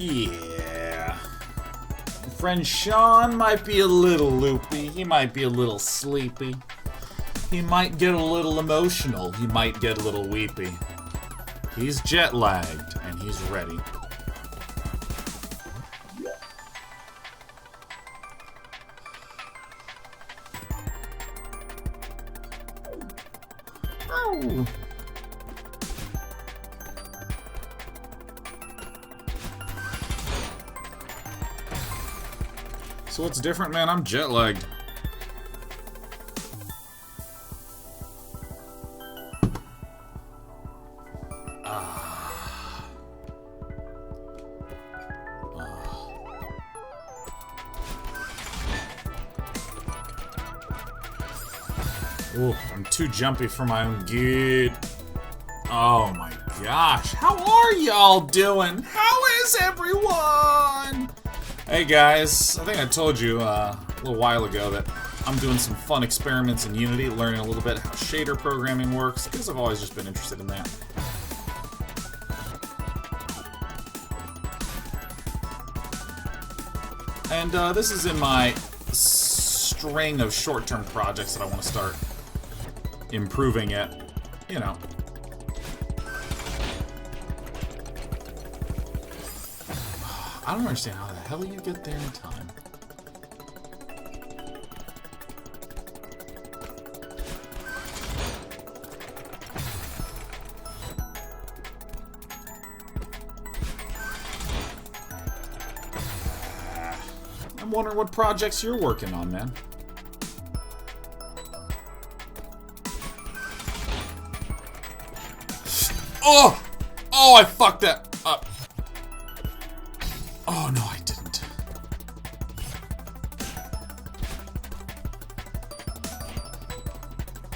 Yeah. My friend Sean might be a little loopy. He might be a little sleepy. He might get a little emotional. He might get a little weepy. He's jet lagged and he's ready. Oh. So what's different, man? I'm jet lagged. Ooh, I'm too jumpy for my own good. Oh my gosh, how are y'all doing? How is everyone? Hey guys, I think I told you a little while ago that I'm doing some fun experiments in Unity, learning a little bit how shader programming works, because I've always just been interested in that. And this is in my string of short-term projects that I want to start improving it, you know. I don't understand how the hell you get there in time. I'm wondering what projects you're working on, man. Oh! Oh, I fucked that up. Oh, no, I didn't.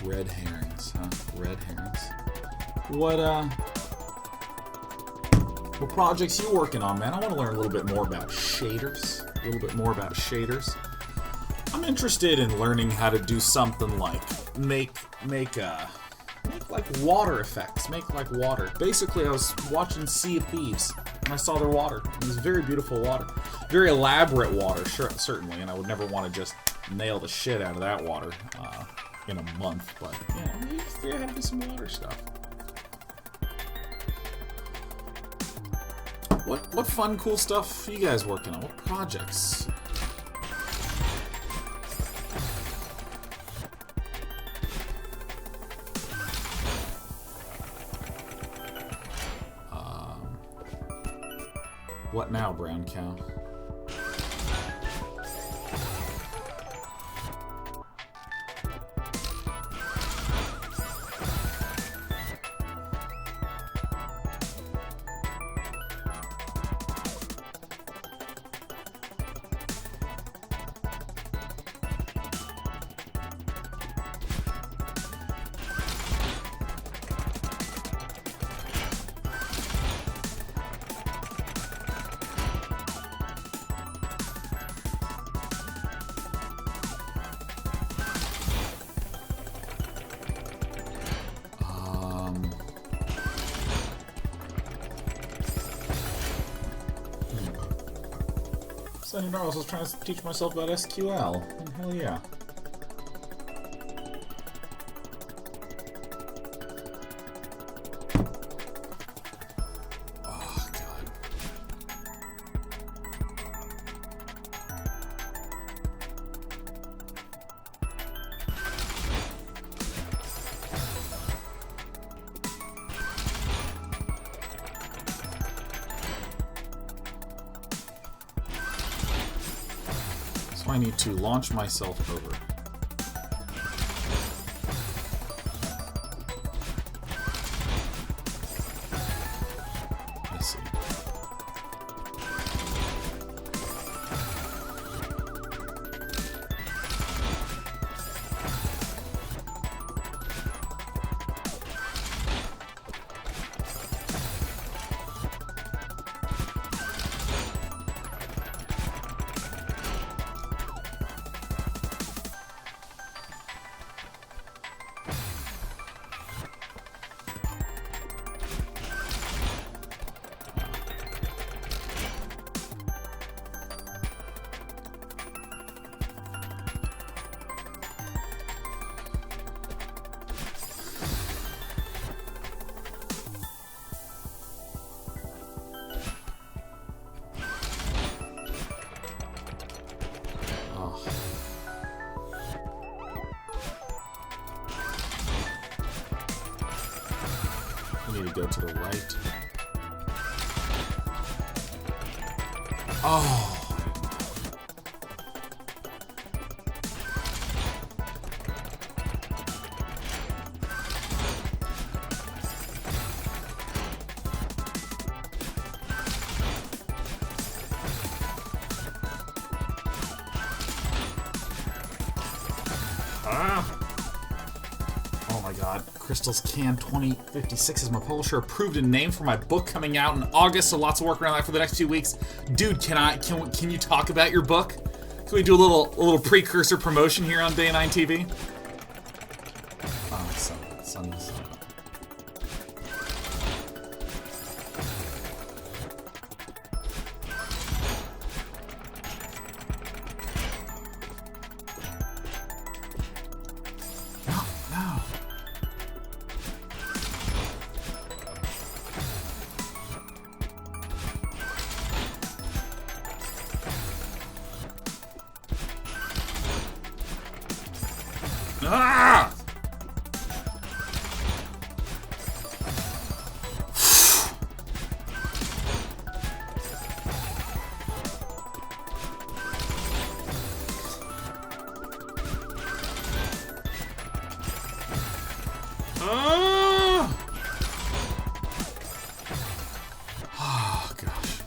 Red herrings, huh? Red herrings. What projects you working on, man? I want to learn a little bit more about shaders. I'm interested in learning how to do something like make like water effects, make like water. Basically, I was watching Sea of Thieves, and I saw their water. It was very beautiful water. Very elaborate water, sure, certainly, and I would never want to just nail the shit out of that water in a month, but, you know, there had to be some water stuff. What fun, cool stuff are you guys working on? What projects? What now, brown cow? I was trying to teach myself about SQL. Hell yeah. Oh, God. I need to launch myself over. I see. go to the right. Oh. Oh my god. Crystal's Can 2056 is my publisher approved and name for my book coming out in August, so lots of work around that for the next few weeks. Dude, can you talk about your book? Can we do a little precursor promotion here on Day 9 TV? Oh, son. Ah! Oh, gosh.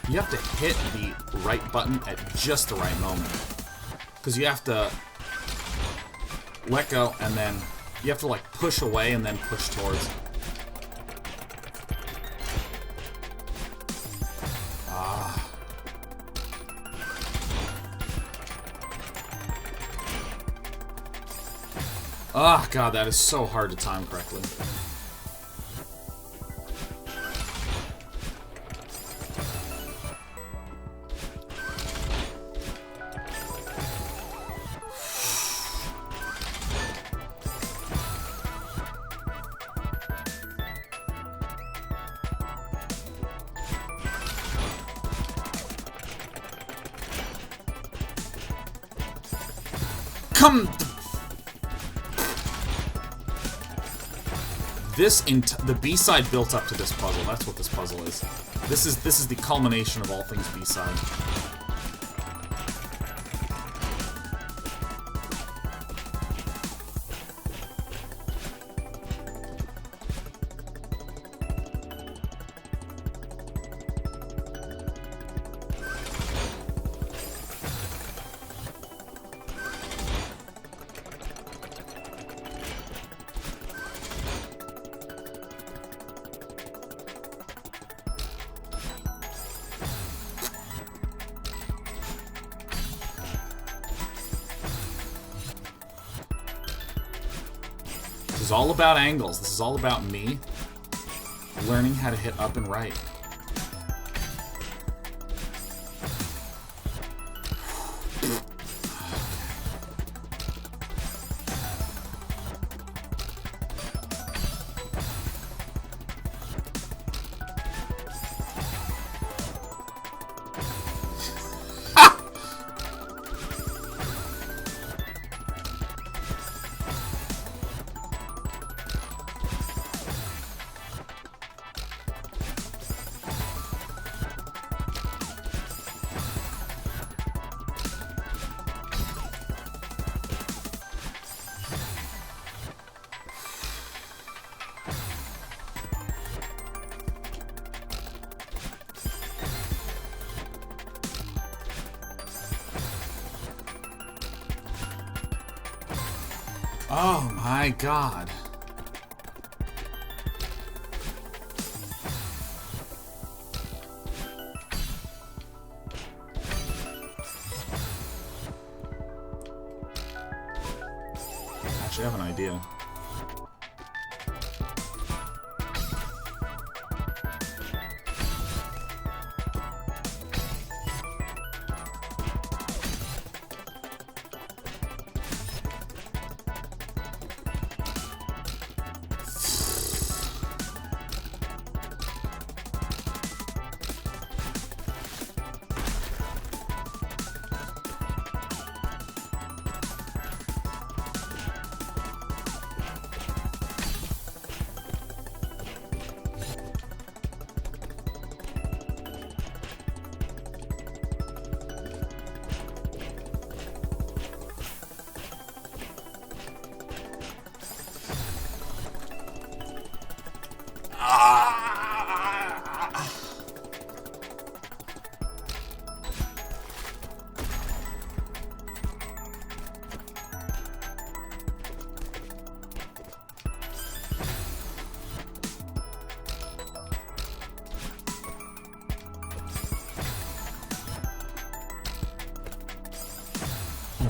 You have to hit the right button at just the right moment. Because you have to let go and then you have to like push away and then push towards. Ah. Oh god, that is so hard to time correctly. Come. The B-side built up to this puzzle. That's what this puzzle is. This is the culmination of all things B-side. This is all about angles. This is all about me learning how to hit up and right. Oh my god. Actually, I have an idea.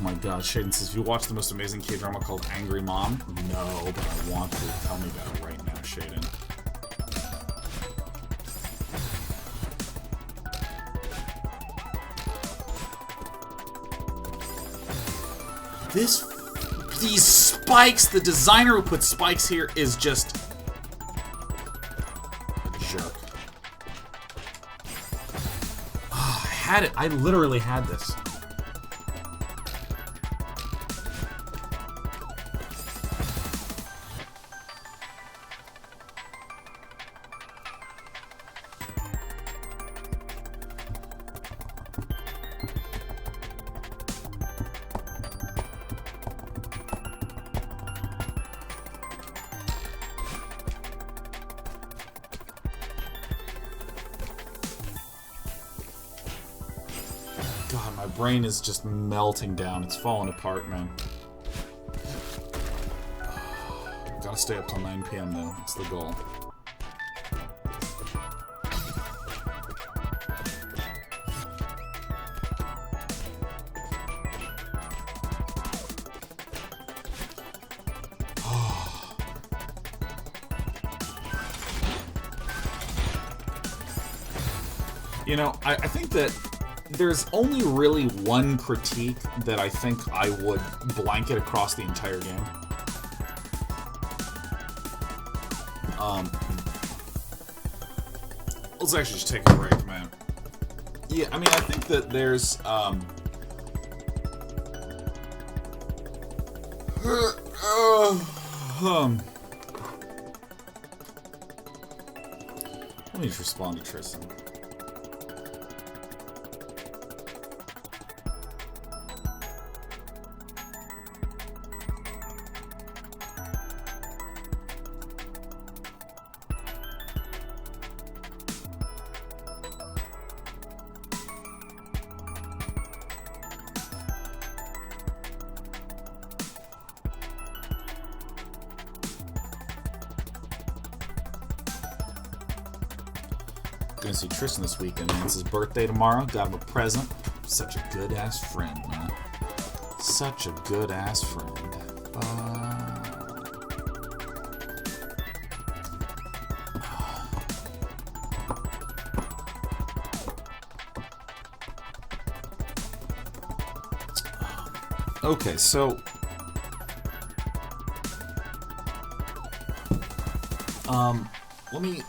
my god, Shaden says, if you watch the most amazing K-drama called Angry Mom? No, but I want to. Tell me about it right now, Shaden. These spikes, the designer who put spikes here is just a jerk. Oh, I had it. I literally had this. God, my brain is just melting down. It's falling apart, man. Gotta stay up till 9 PM though. That's the goal. You know, I think that there's only really one critique that I think I would blanket across the entire game. Let's actually just take a break, man. Yeah, I mean, I think that there's, let me just respond to Tristan. Gonna see Tristan this weekend, man. It's his birthday tomorrow. Got him a present. Such a good-ass friend, man. Such a good-ass friend. Okay, so...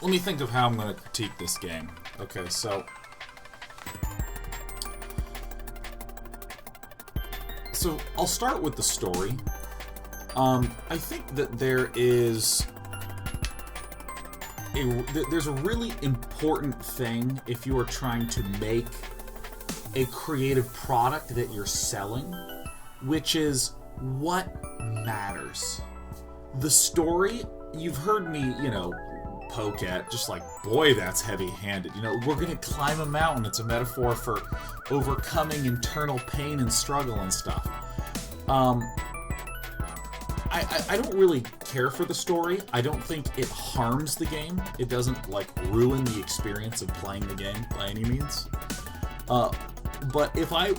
Let me think of how I'm going to critique this game. Okay, so I'll start with the story. I think that there's a really important thing if you are trying to make a creative product that you're selling, which is what matters. The story, you've heard me, you know, poke at, just like, boy, that's heavy-handed. You know, we're gonna climb a mountain. It's a metaphor for overcoming internal pain and struggle and stuff. I don't really care for the story. I don't think it harms the game. It doesn't, like, ruin the experience of playing the game by any means. But if I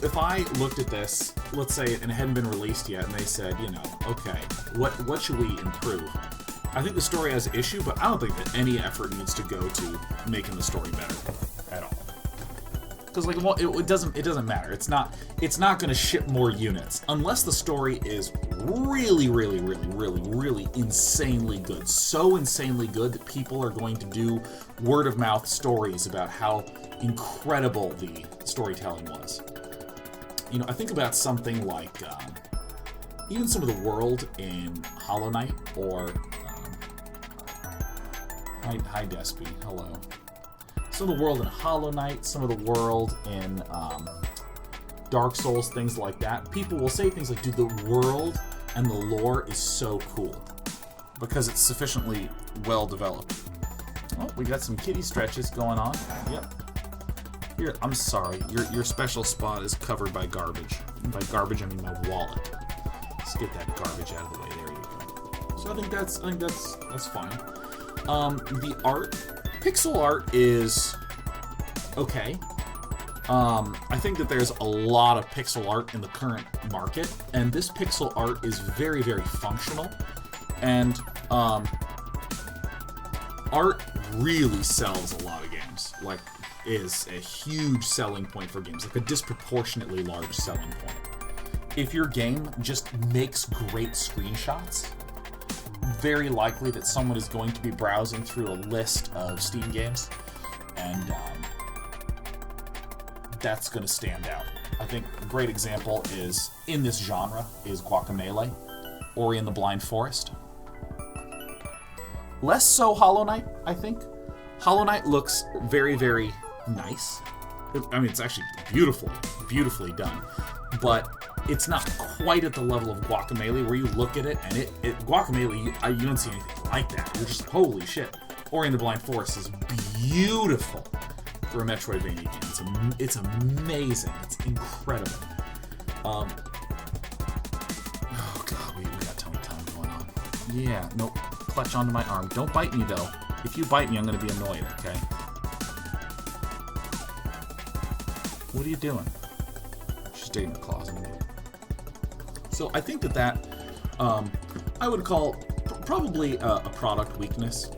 looked at this, let's say, and it hadn't been released yet, and they said, you know, okay, what should we improve? I think the story has an issue, but I don't think that any effort needs to go to making the story better at all. Because, like, well, it doesn't matter. It's not going to ship more units unless the story is really, really, really, really, really insanely good. So insanely good that people are going to do word-of-mouth stories about how incredible the storytelling was. You know, I think about something like even some of the world in Hollow Knight, or hi Despy, hello. Some of the world in Hollow Knight, some of the world in Dark Souls, things like that. People will say things like, dude, the world and the lore is so cool because it's sufficiently well developed. Oh, we got some kitty stretches going on. Yep. Here, I'm sorry, your special spot is covered by garbage. And by garbage, I mean my wallet. Let's get that garbage out of the way. There you go. So I think that's fine. The art, pixel art is okay. I think that there's a lot of pixel art in the current market, and this pixel art is very, very functional, and art really sells a lot of games. Like, is a huge selling point for games, like a disproportionately large selling point. If your game just makes great screenshots, very likely that someone is going to be browsing through a list of Steam games, and that's going to stand out. I think a great example is, in this genre, is Guacamelee, Ori and the Blind Forest. Less so Hollow Knight, I think. Hollow Knight looks very, very nice. I mean, it's actually beautifully done. But it's not quite at the level of Guacamelee, where you look at it, and Guacamelee, you don't see anything like that. You're just, holy shit. Ori and the Blind Forest is beautiful for a Metroidvania game. It's amazing. It's incredible. Oh god, we got tummy time going on. Yeah, nope. Clutch onto my arm. Don't bite me, though. If you bite me, I'm going to be annoyed, okay? What are you doing? She's digging her claws in me. So I think that I would call probably a product weakness.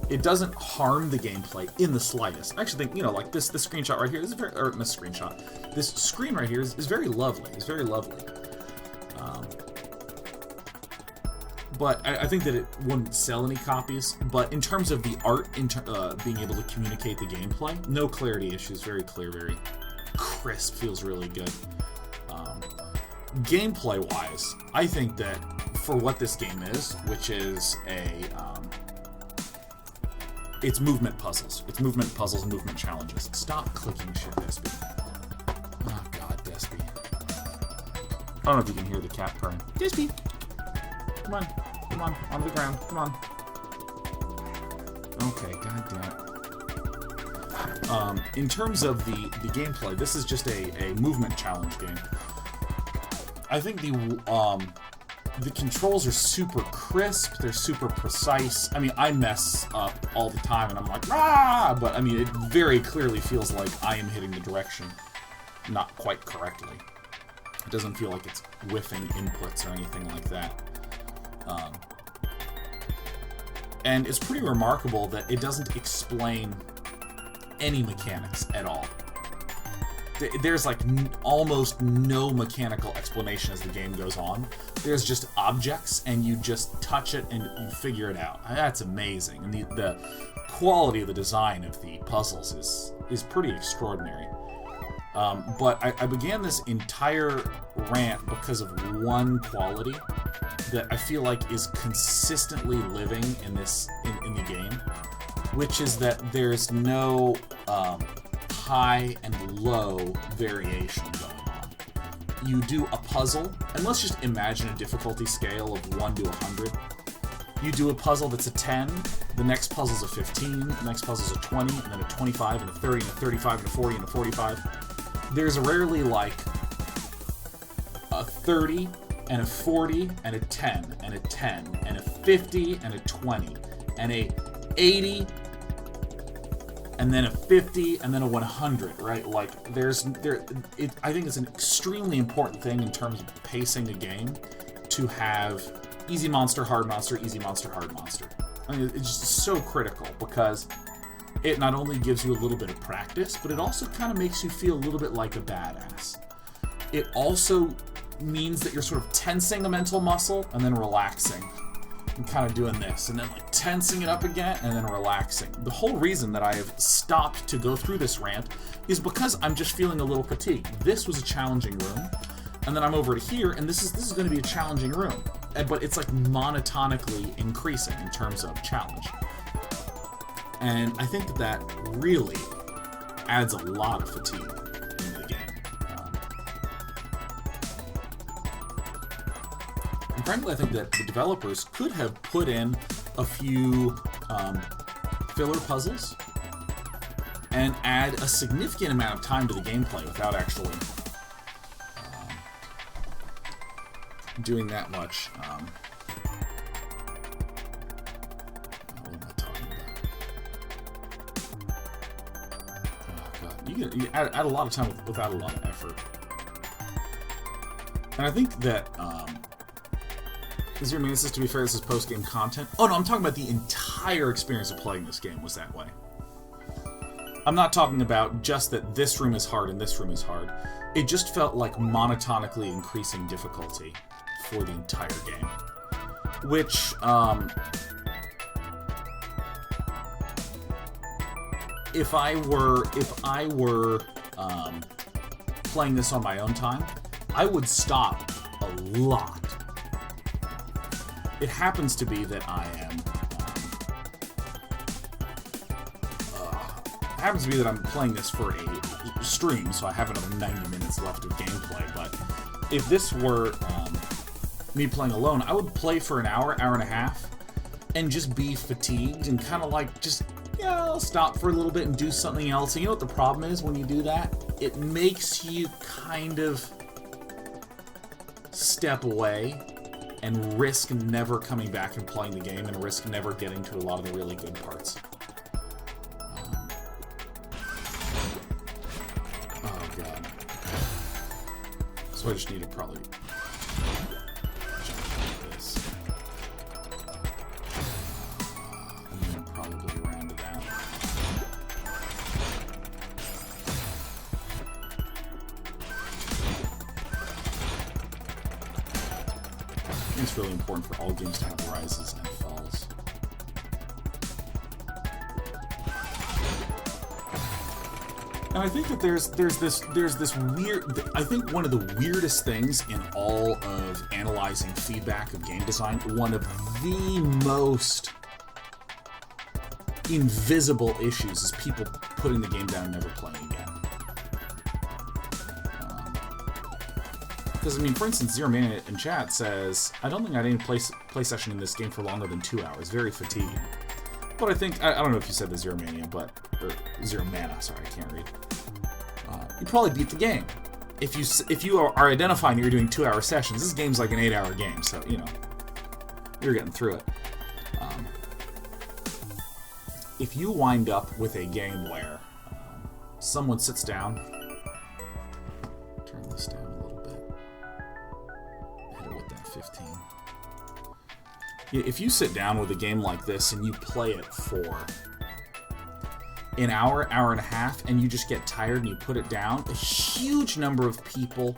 It doesn't harm the gameplay in the slightest. I actually think, like this screenshot right here is very, or this screenshot, this screen right here is very lovely. It's very lovely. But I think that it wouldn't sell any copies. But in terms of the art, being able to communicate the gameplay, no clarity issues. Very clear, very crisp. Feels really good. Gameplay-wise, I think that for what this game is, which is it's movement puzzles. It's movement puzzles and movement challenges. Stop clicking shit, Despy. Oh god, Despy. I don't know if you can hear the cat purring. Despy! Come on, onto the ground, come on. Okay, goddamn. In terms of the gameplay, this is just a movement challenge game. I think the controls are super crisp, they're super precise. I mean, I mess up all the time and I'm like, ah! But I mean, it very clearly feels like I am hitting the direction not quite correctly. It doesn't feel like it's whiffing inputs or anything like that. And it's pretty remarkable that it doesn't explain any mechanics at all. There's like almost no mechanical explanation as the game goes on. There's just objects, and you just touch it and you figure it out. That's amazing. And the quality of the design of the puzzles is pretty extraordinary. But I began this entire rant because of one quality that I feel like is consistently living in the game, which is that there's no high and low variation going on. You do a puzzle, and let's just imagine a difficulty scale of 1 to 100. You do a puzzle that's a 10, the next puzzle's a 15, the next puzzle's a 20, and then a 25, and a 30, and a 35, and a 40, and a 45. There's rarely like a 30, and a 40, and a 10, and a 10, and a 50, and a 20, and a 80, and then a 50, and then a 100, right? Like, I think it's an extremely important thing in terms of pacing a game to have easy monster, hard monster, easy monster, hard monster. I mean, it's just so critical because it not only gives you a little bit of practice, but it also kind of makes you feel a little bit like a badass. It also means that you're sort of tensing a mental muscle and then relaxing and kind of doing this and then like tensing it up again and then relaxing. The whole reason that I have stopped to go through this rant is because I'm just feeling a little fatigued. This was a challenging room, and then I'm over to here, and this is going to be a challenging room, but it's like monotonically increasing in terms of challenge. And I think that really adds a lot of fatigue into the game. And frankly, I think that the developers could have put in a few filler puzzles and add a significant amount of time to the gameplay without actually doing that much. What am I talking about? Oh god, You add a lot of time without a lot of effort. And I think that, Zero Manus, to be fair, this is post-game content. Oh no, I'm talking about the entire experience of playing this game was that way. I'm not talking about just that this room is hard and this room is hard. It just felt like monotonically increasing difficulty for the entire game. Which, if I were playing this on my own time, I would stop a lot. It happens to be that I am. It happens to be that I'm playing this for a stream, so I have another 90 minutes left of gameplay. But if this were me playing alone, I would play for an hour, hour and a half, and just be fatigued and kind of like just. Yeah, I'll stop for a little bit and do something else. And you know what the problem is when you do that? It makes you kind of step away and risk never coming back and playing the game and risk never getting to a lot of the really good parts. Oh, God. So I just need to probably jump like this. And then probably around to that. I think it's really important for all games to have rises and falls. And I think that there's this weird. I think one of the weirdest things in all of analyzing feedback of game design, one of the most invisible issues, is people putting the game down and never playing again. Because, I mean, for instance, Zero Man in chat says, I don't think I had any play session in this game for longer than 2 hours. Very fatiguing. But I think, I don't know if you said the Zero Mania, but, or Zero Mana, sorry, I can't read. You probably beat the game. If you are identifying that you're doing 2 hour sessions, this game's like an 8 hour game, so, you know, you're getting through it. If you wind up with a game where someone sits down, turn this down a little bit, hit it with that 15. If you sit down with a game like this and you play it for an hour, hour and a half, and you just get tired and you put it down, a huge number of people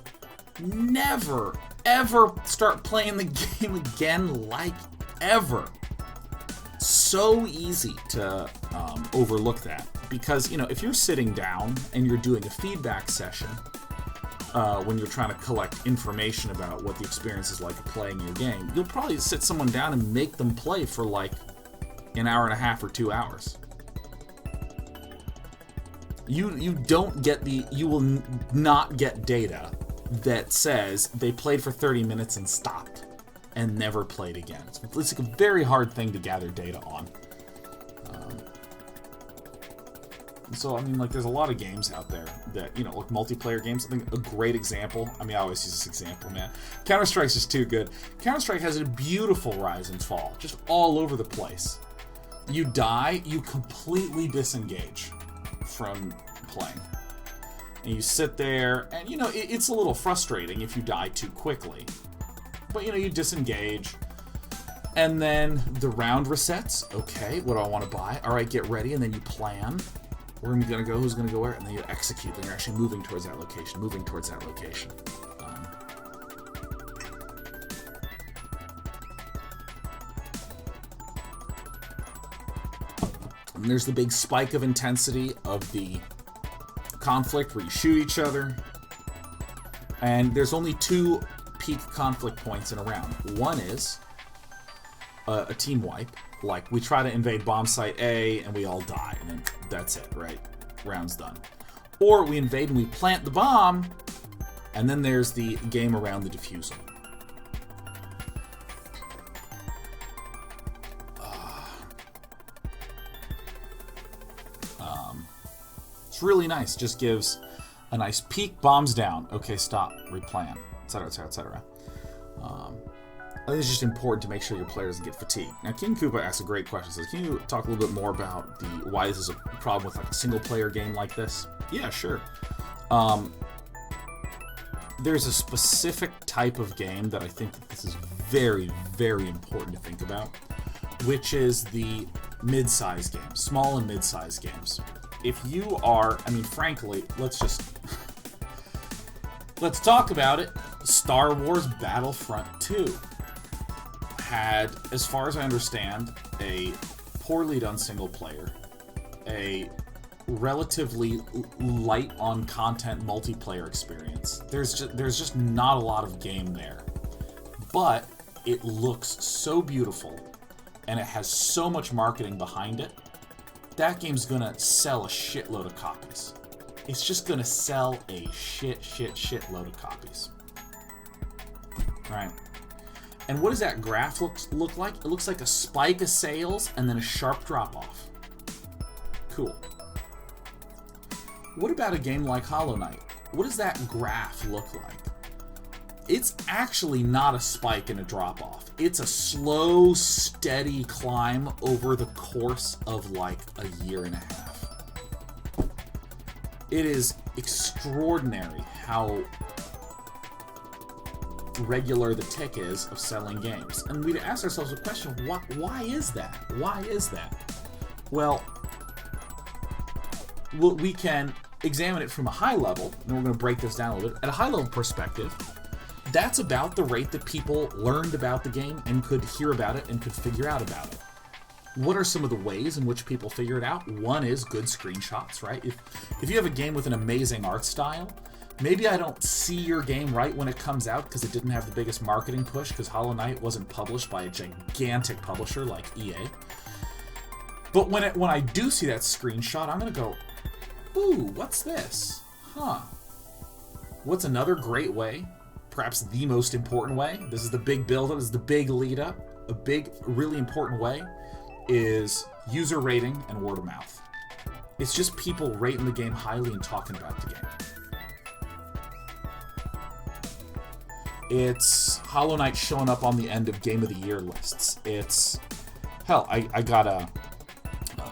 never, ever start playing the game again, like ever. So easy to overlook that, because, you know, if you're sitting down and you're doing a feedback session when you're trying to collect information about what the experience is like of playing your game, you'll probably sit someone down and make them play for like an hour and a half or 2 hours. You don't get you will not get data that says they played for 30 minutes and stopped and never played again. It's like a very hard thing to gather data on. So, I mean, like, there's a lot of games out there that, you know, like multiplayer games. I think a great example, I mean, I always use this example, man. Counter-Strike's just too good. Counter-Strike has a beautiful rise and fall, just all over the place. You die, you completely disengage from playing. And you sit there, and, you know, it's a little frustrating if you die too quickly. But, you know, you disengage, and then the round resets. Okay, what do I want to buy? All right, get ready, and then you plan. Where am I going to go? Who's going to go where? And then you execute. Then you're actually moving towards that location, And there's the big spike of intensity of the conflict where you shoot each other. And there's only 2 peak conflict points in a round. One is a team wipe. Like, we try to invade bomb site A and we all die. And then that's it, right? Round's done. Or we invade and we plant the bomb. And then there's the game around the defusal. It's really nice. Just gives a nice peek. Bombs down. Okay, stop. Replan. Etc. Etc. Etc. think it's just important to make sure your player doesn't get fatigued. Now, King Koopa asks a great question. Says, can you talk a little bit more about why this is a problem with like a single-player game like this? Yeah, sure. There's a specific type of game that I think that this is very, very important to think about, which is the mid-size games, small and mid-size games. If you are, I mean, frankly, let's talk about it. Star Wars Battlefront 2 had, as far as I understand, a poorly done single player, a relatively light on content multiplayer experience. There's just not a lot of game there, but it looks so beautiful and it has so much marketing behind it. That game's gonna sell a shitload of copies. It's just gonna sell a shitload of copies. Right. And what does that graph look like? It looks like a spike of sales and then a sharp drop-off. Cool. What about a game like Hollow Knight? What does that graph look like? It's actually not a spike and a drop-off. It's a slow, steady climb over the course of like a year and a half. It is extraordinary how regular the tick is of selling games. And we'd ask ourselves the question, why is that? Why is that? Well, we can examine it from a high level, and we're going to break this down a little bit. At a high level perspective, that's about the rate that people learned about the game and could hear about it and could figure out about it. What are some of the ways in which people figure it out? One is good screenshots, right? If you have a game with an amazing art style, maybe I don't see your game right when it comes out because it didn't have the biggest marketing push because Hollow Knight wasn't published by a gigantic publisher like EA. But when I do see that screenshot, I'm going to go, ooh, what's this? Huh. What's another great way? Perhaps the most important way. This is the big build-up. This is the big lead-up. A big, really important way is user rating and word of mouth. It's just people rating the game highly and talking about the game. It's Hollow Knight showing up on the end of Game of the Year lists. It's, hell, I got a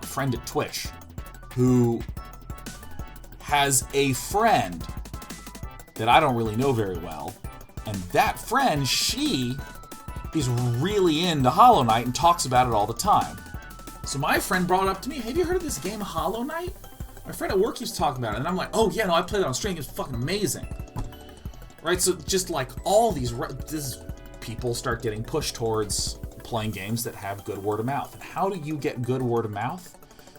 friend at Twitch who has a friend that I don't really know very well, and that friend, she is really into Hollow Knight and talks about it all the time. So my friend brought it up to me, have you heard of this game Hollow Knight? My friend at work keeps talking about it, and I'm like, oh yeah, no, I played it on stream, it's fucking amazing. Right, so just like all these, people start getting pushed towards playing games that have good word of mouth. And how do you get good word of mouth?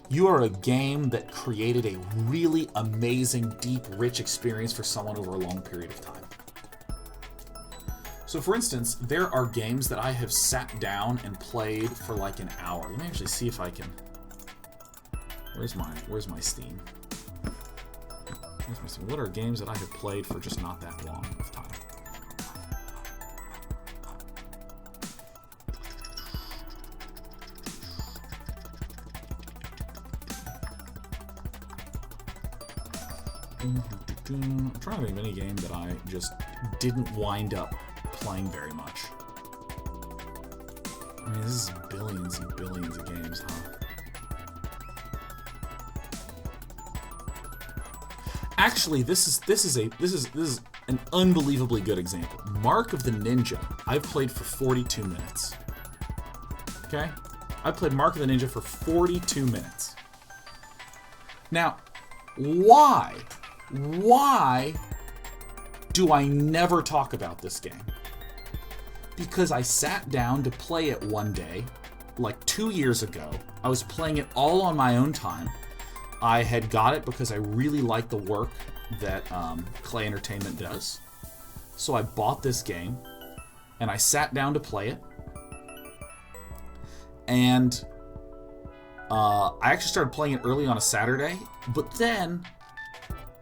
You are a game that created a really amazing, deep, rich experience for someone over a long period of time. So for instance, there are games that I have sat down and played for like an hour. Let me actually see if I can... Where's my Steam? What are games that I have played for just not that long of time? I'm trying to think of any game that I just didn't wind up playing very much. I mean, this is billions and billions of games, huh? Actually, this is an unbelievably good example. Mark of the Ninja, I've played for 42 minutes. Okay? I played Mark of the Ninja for 42 minutes. Now, why do I never talk about this game? Because I sat down to play it one day, like 2 years ago. I was playing it all on my own time. I had got it because I really like the work that Clay Entertainment does. So I bought this game, and I sat down to play it. And I actually started playing it early on a Saturday, but then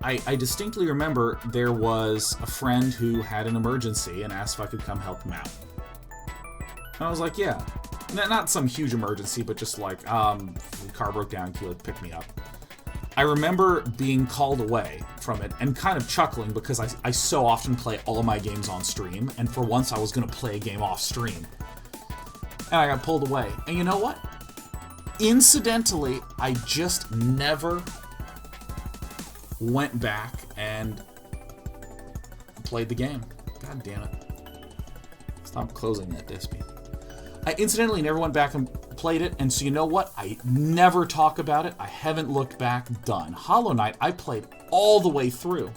I distinctly remember there was a friend who had an emergency and asked if I could come help him out. And I was like, yeah. Not some huge emergency, but just like, the car broke down, can you pick me up? I remember being called away from it and kind of chuckling because I so often play all of my games on stream, and for once I was going to play a game off stream. And I got pulled away. And you know what? Incidentally, I just never went back and played the game. God damn it. Stop closing that Dispy. I incidentally never went back and played it, and so you know what? I never talk about it. I haven't looked back. Done. Hollow Knight, I played all the way through.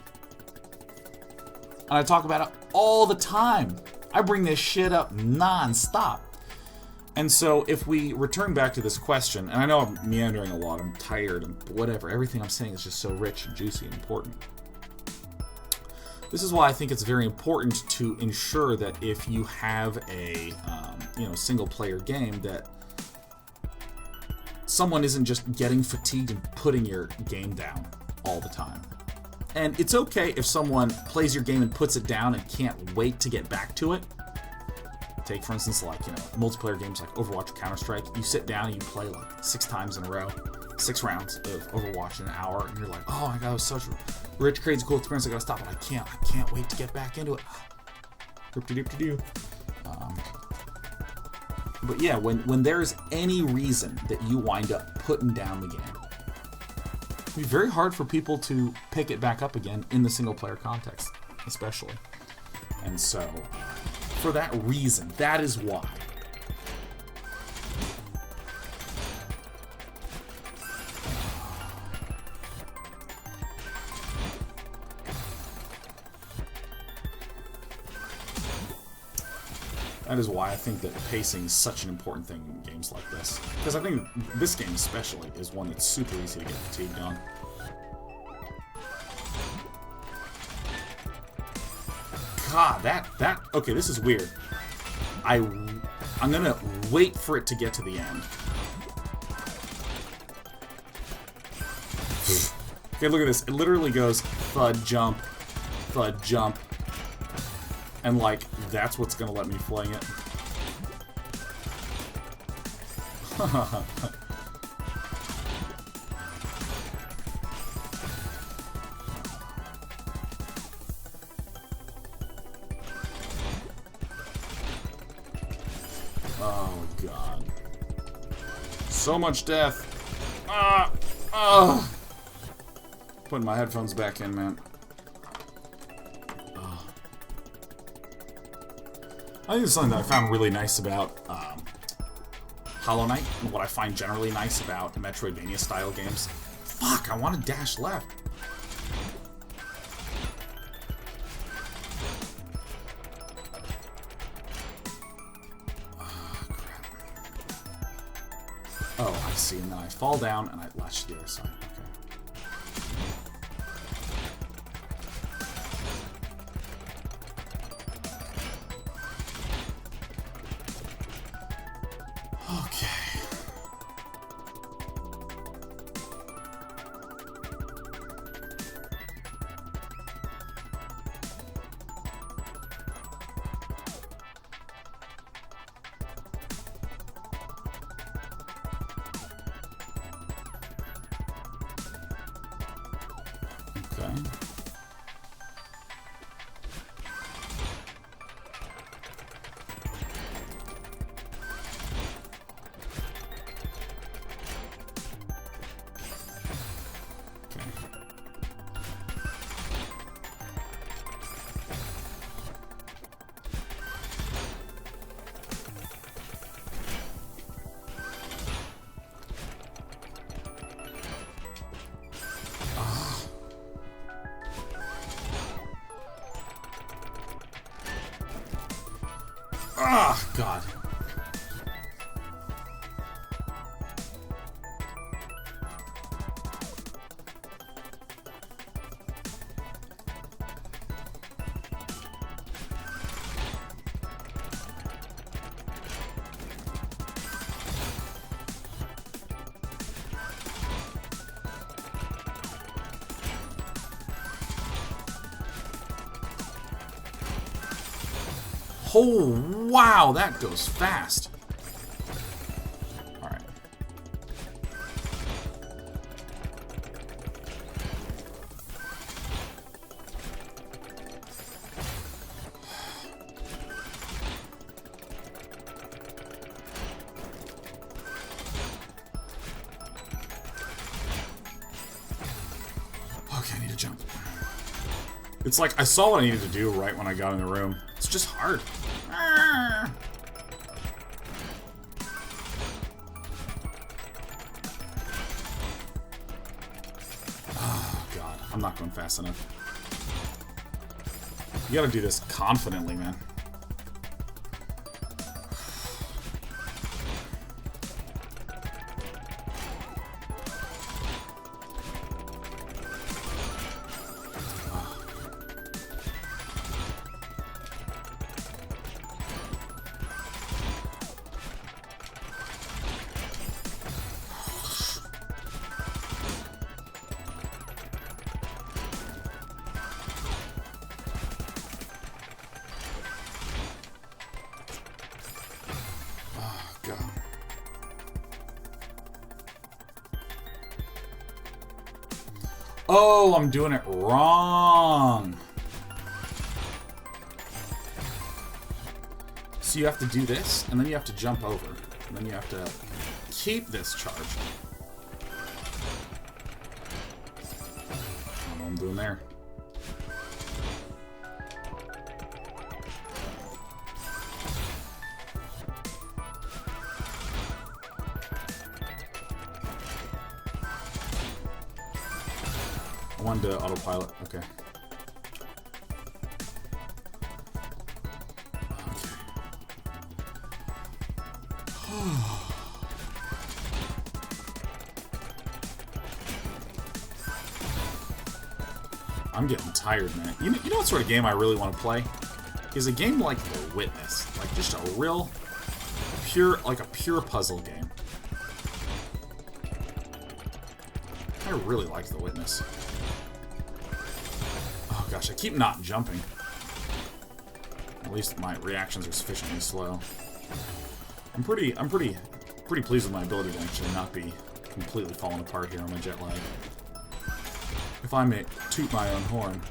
And I talk about it all the time. I bring this shit up non-stop. And so if we return back to this question, and I know I'm meandering a lot, I'm tired, and whatever, everything I'm saying is just so rich and juicy and important. This is why I think it's very important to ensure that if you have a single-player game, that someone isn't just getting fatigued and putting your game down all the time. And it's okay if someone plays your game and puts it down and can't wait to get back to it. Take, for instance, like, multiplayer games like Overwatch or Counter-Strike. You sit down and you play like 6 times in a row, 6 rounds of Overwatch in an hour, and you're like, oh my god, it was such a rich, crazy, cool experience. I gotta stop it. I can't wait to get back into it. Doop-de-doop-de-doo. But yeah, when there's any reason that you wind up putting down the game, it'll be very hard for people to pick it back up again in the single-player context, especially. And so, for that reason, that is why. That is why I think that pacing is such an important thing in games like this. Because I think this game especially is one that's super easy to get fatigued on. God, that okay, this is weird. I'm gonna wait for it to get to the end. Okay, look at this. It literally goes thud, jump, and like, that's what's gonna let me fling it. Oh god. So much death. Putting my headphones back in, man. I think it's something that I found really nice about Hollow Knight, and what I find generally nice about Metroidvania-style games. Fuck, I want to dash left. Oh, crap. Oh, I see, and then I fall down, and I latch to the other side. Oh, God. Oh, wow, that goes fast. Alright. jump. It's like I saw what I needed to do right when I got in the room. It's just hard. Oh, God. I'm not going fast enough. You gotta do this confidently, man. Oh, I'm doing it wrong. So you have to do this, and then you have to jump over. And then you have to keep this charge. I don't know what I'm doing there. I wanted to autopilot. Okay. I'm getting tired, man. You know what sort of game I really want to play? Is a game like The Witness. Like, just a real, pure puzzle game. I really like The Witness. Oh gosh, I keep not jumping. At least my reactions are sufficiently slow. I'm pretty pleased with my ability to actually not be completely falling apart here on my jet lag. If I may toot my own horn.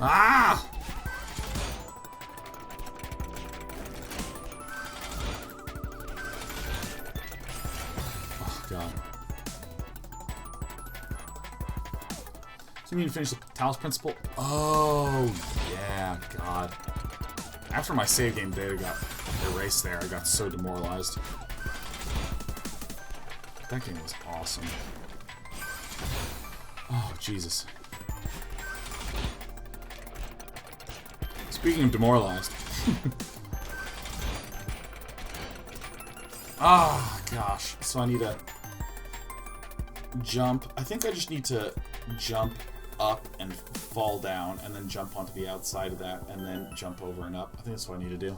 Ah! Oh, God. So you need to finish the Talos Principle? Oh, yeah, God. After my save game data got erased there, I got so demoralized. That game was awesome. Oh, Jesus. Speaking of demoralized. Ah, gosh. So I need to jump. I think I just need to jump up and fall down, and then jump onto the outside of that, and then jump over and up. I think that's what I need to do.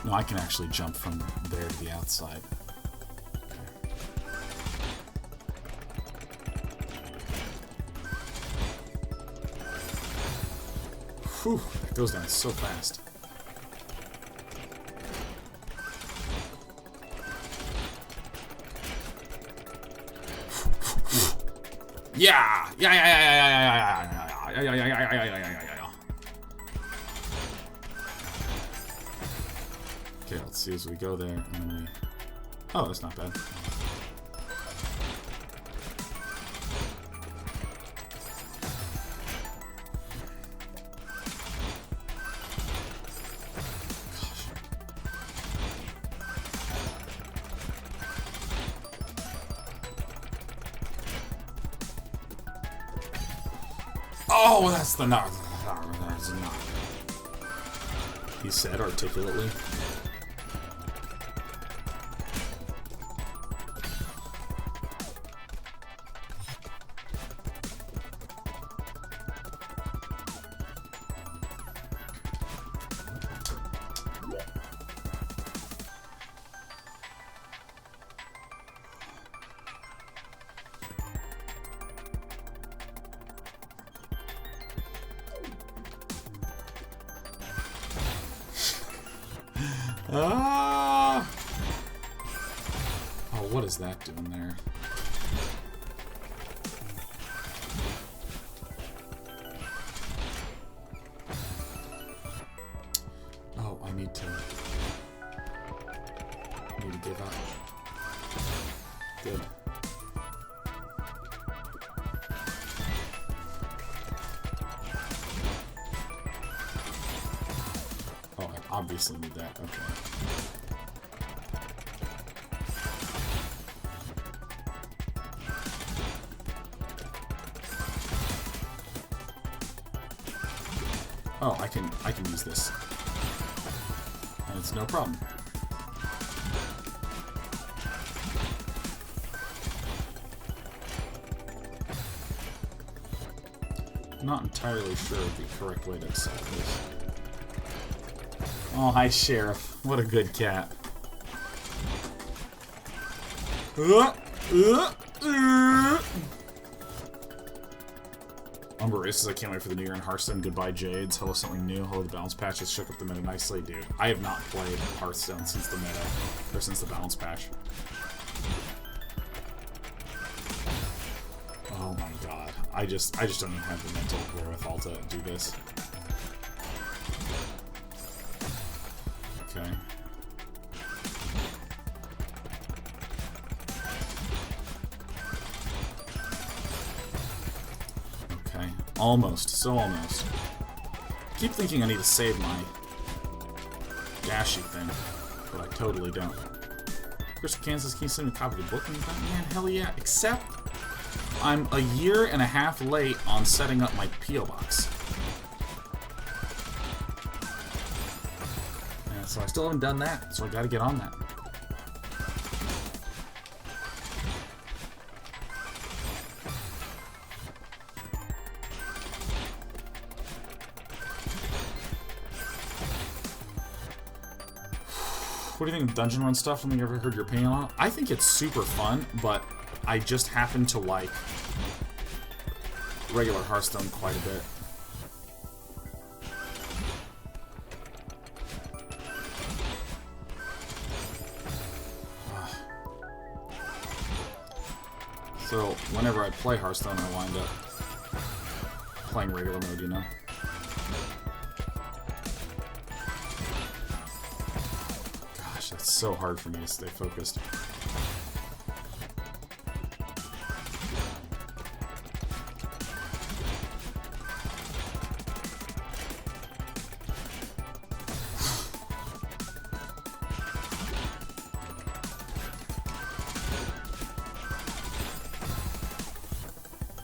No, I can actually jump from there to the outside. Whew, that goes down so fast. Yeah! Okay, let's see as we go there, and then we... Oh, that's not bad. Oh, that's the not. That's not. He said articulately. Ah! Oh, what is that doing there? Oh, I need to give up. Good. Oh, I obviously need that. Okay. Oh, I can use this. And it's no problem. I'm not entirely sure of the correct way to solve this. Oh, hi, Sheriff. What a good cat. Umber Races, I can't wait for the new year in Hearthstone. Goodbye, Jades. Hello, something new. Hello, the balance patch has shook up the meta nicely, dude. I have not played Hearthstone since the meta, or since the balance patch. Oh my god. I just don't even have the mental wherewithal to do this. Okay. Okay. Almost. So almost. I keep thinking I need to save my dashy thing, but I totally don't. Chris, Kansas, can you send me a copy of the book anytime? Man, hell yeah. Except I'm a year and a half late on setting up my P.O. box. And so I still haven't done that, so I gotta get on that. What do you think of dungeon run stuff? Something you ever heard your opinion on? I think it's super fun, but I just happen to like regular Hearthstone quite a bit. So whenever I play Hearthstone, I wind up playing regular mode, you know? Gosh, that's so hard for me to stay focused.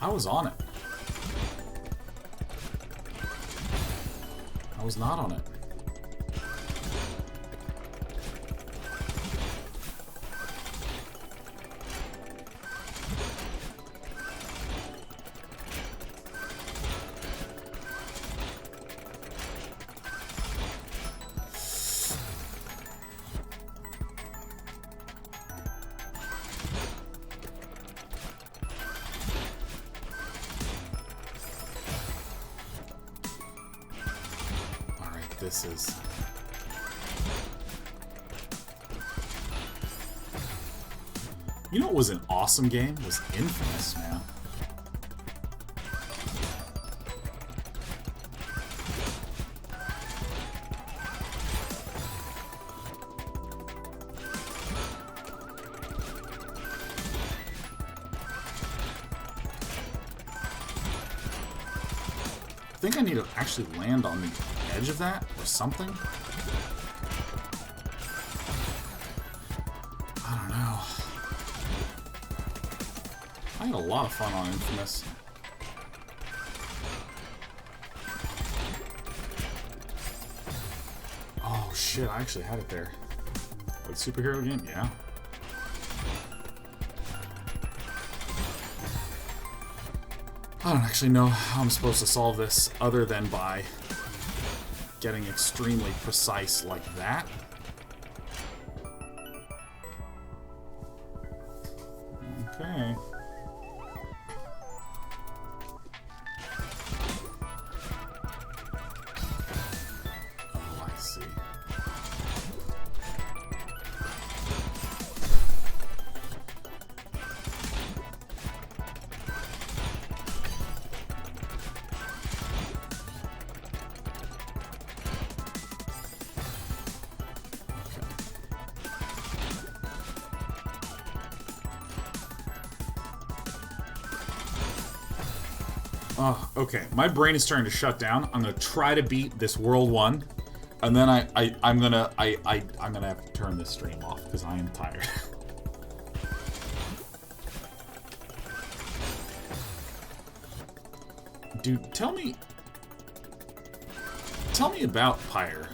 I was on it. I was not on it. This is... You know what was an awesome game? Was Infamous, man. I think I need to actually land on the edge of that or something. I don't know. I had a lot of fun on Infamous. shit, I actually had it there. Like superhero game? Yeah. I don't actually know how I'm supposed to solve this other than by getting extremely precise like that. Okay. Oh, I see. Oh, okay. My brain is starting to shut down. I'm gonna try to beat this World 1, and then I'm gonna have to turn this stream off because I am tired. Dude, tell me about Pyre.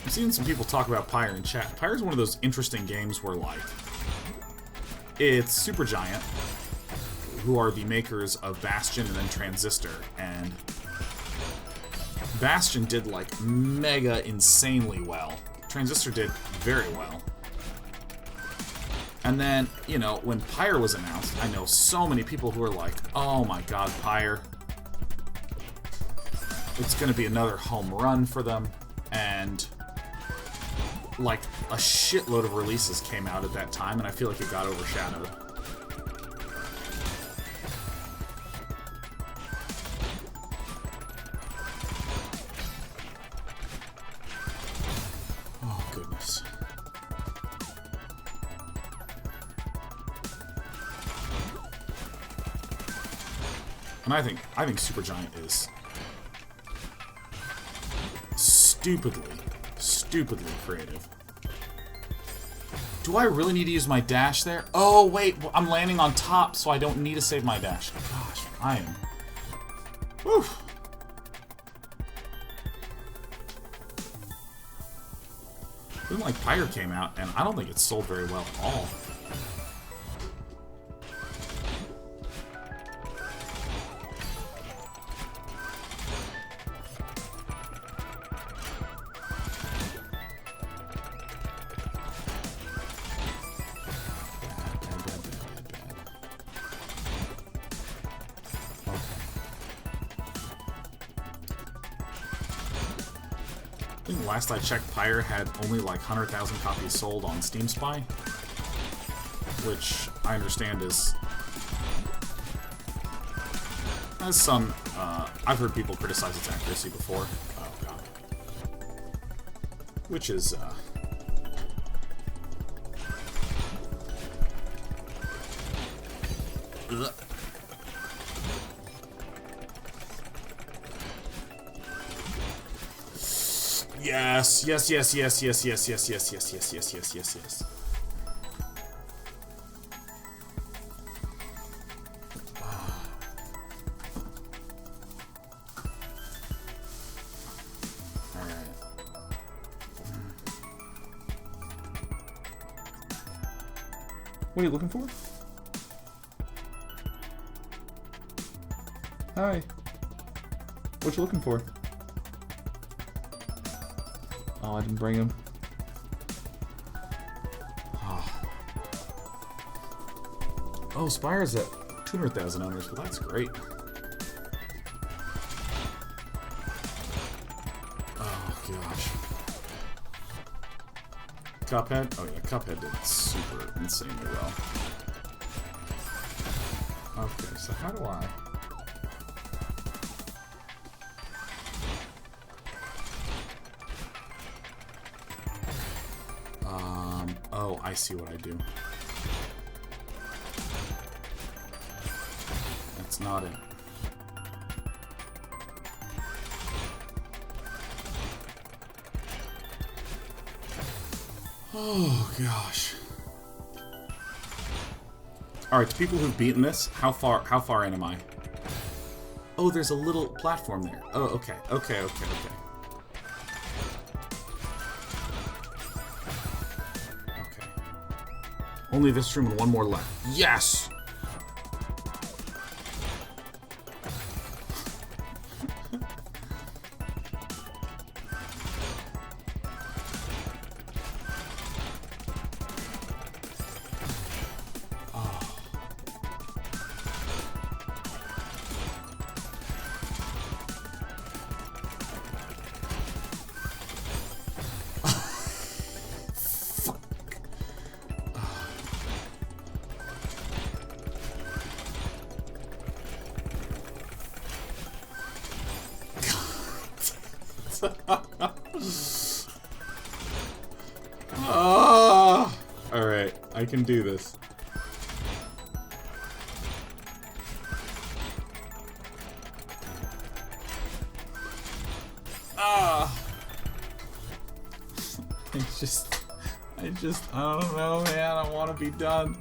I'm seeing some people talk about Pyre in chat. Pyre is one of those interesting games where, like, it's Supergiant, who are the makers of Bastion and then Transistor, and Bastion did, like, mega insanely well. Transistor did very well. And then, you know, when Pyre was announced, I know so many people who are like, oh my god, Pyre. It's gonna be another home run for them, and like, a shitload of releases came out at that time, and I feel like it got overshadowed. And I think Supergiant is stupidly creative. Do I really need to use my dash there? Oh wait, I'm landing on top, so I don't need to save my dash. Gosh, I am. Whew. Then like Pyre came out, and I don't think it sold very well at all. I think last I checked, Pyre had only like 100,000 copies sold on Steam Spy, which I understand has some. I've heard people criticize its accuracy before. Oh god, which is ugh. Yes. Alright. What are you looking for? Hi. What you looking for? Oh, I didn't bring him. Oh, Spire's at 200,000 owners, well that's great. Oh gosh. Cuphead? Oh yeah, Cuphead did super insanely well. Okay, so how do I... Oh, I see what I do. That's not it. Oh gosh. Alright, to people who've beaten this, how far in am I? Oh, there's a little platform there. Oh, okay. Only this room and one more left. Yes! Alright, I can do this. I don't know, man. I want to be done.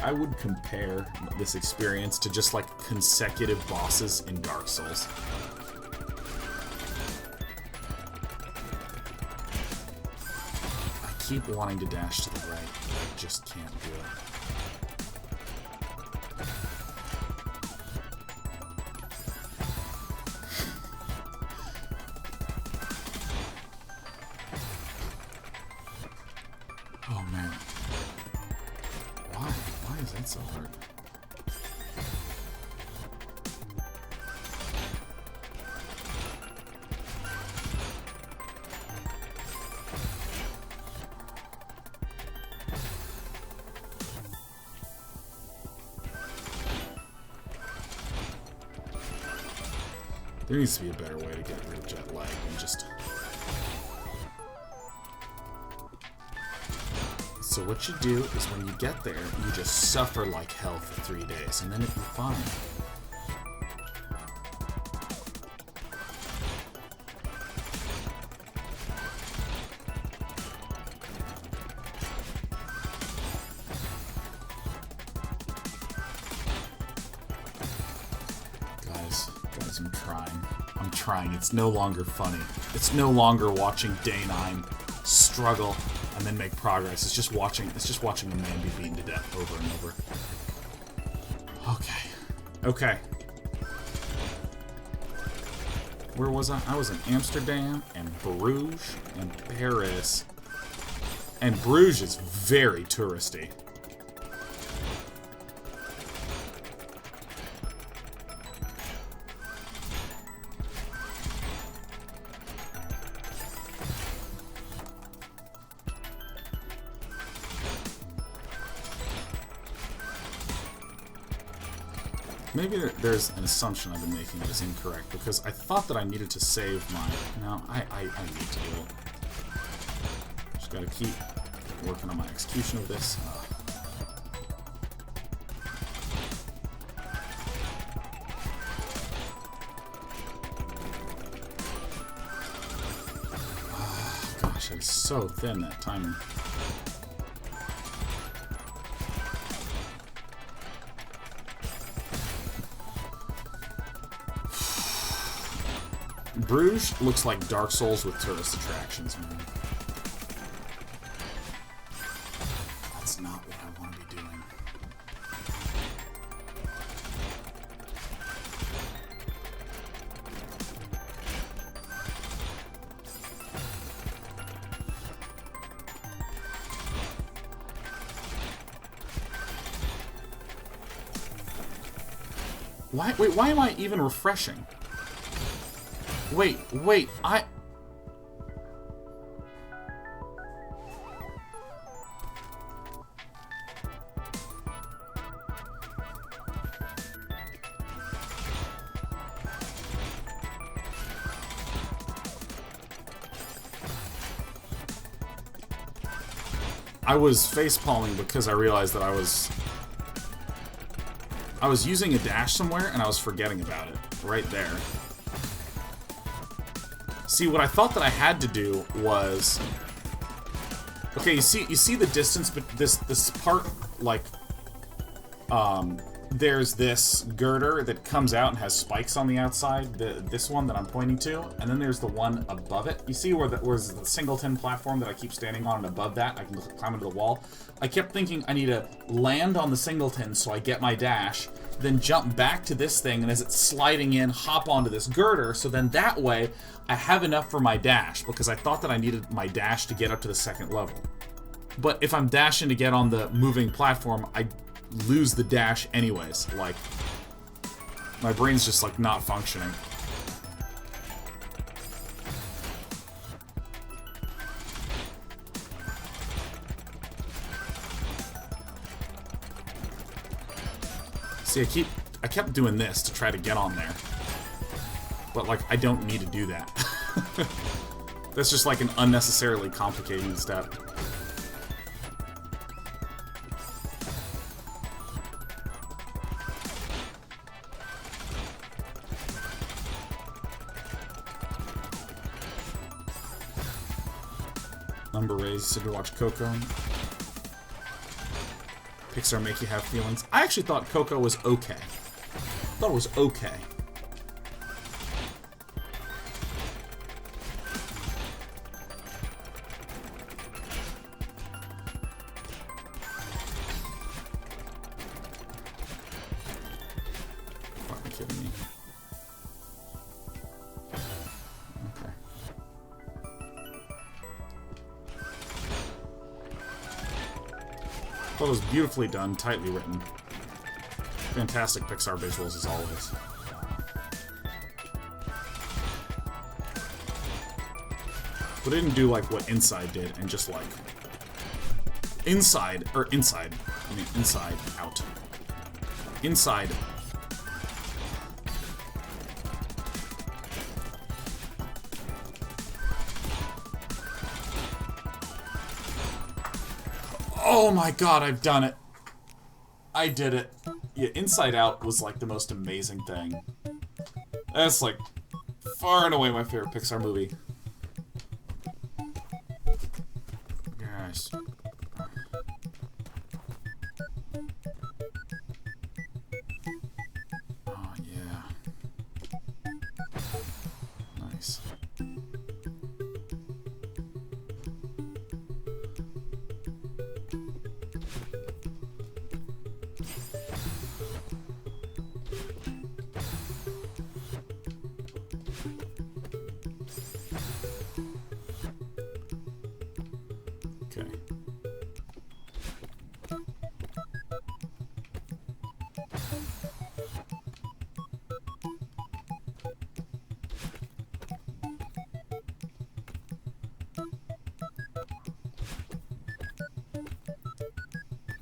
I would compare this experience to just like consecutive bosses in Dark Souls. I keep wanting to dash to the right, but I just can't do it. Oh man. Why is that so hard? There needs to be a better way to get rid of jet lag than just... So what you do is when you get there, you just suffer like hell for 3 days, and then it'll be fine. Guys, I'm trying. It's no longer funny. It's no longer watching Day 9 struggle and then make progress. It's just watching a man be beaten to death over and over. Okay. Where was I? I was in Amsterdam and Bruges and Paris. And Bruges is very touristy. Maybe there's an assumption I've been making that is incorrect, because I thought that I needed to save my... No, I need to do it. Just gotta keep working on my execution of this. Gosh, it's so thin, that timing. Bruges looks like Dark Souls with tourist attractions, man. That's not what I want to be doing. Wait, why am I even refreshing? Wait, I was facepalming because I realized that I was using a dash somewhere and I was forgetting about it. Right there. See, what I thought that I had to do was... Okay, you see the distance, but this part, like, there's this girder that comes out and has spikes on the outside, this one that I'm pointing to, and then there's the one above it. You see where's the singleton platform that I keep standing on, and above that I can climb into the wall? I kept thinking I need to land on the singleton so I get my dash, then jump back to this thing, and as it's sliding in, hop onto this girder, so then that way I have enough for my dash, because I thought that I needed my dash to get up to the second level. But if I'm dashing to get on the moving platform, I lose the dash anyways. Like, my brain's just, like, not functioning. See, I kept doing this to try to get on there. But, like, I don't need to do that. That's just, like, an unnecessarily complicating step. Number raised, so to watch Coco. Pixar make you have feelings. I actually thought Coco was okay. Thought it was okay. Fucking kidding me. Okay. Thought it was beautifully done, tightly written. Fantastic Pixar visuals as always. But it didn't do like what Inside did and just like inside out. Inside. Oh my god, I've done it. I did it. Yeah, Inside Out was like the most amazing thing. That's like far and away my favorite Pixar movie. Gosh. Oh yeah. Nice. Okay.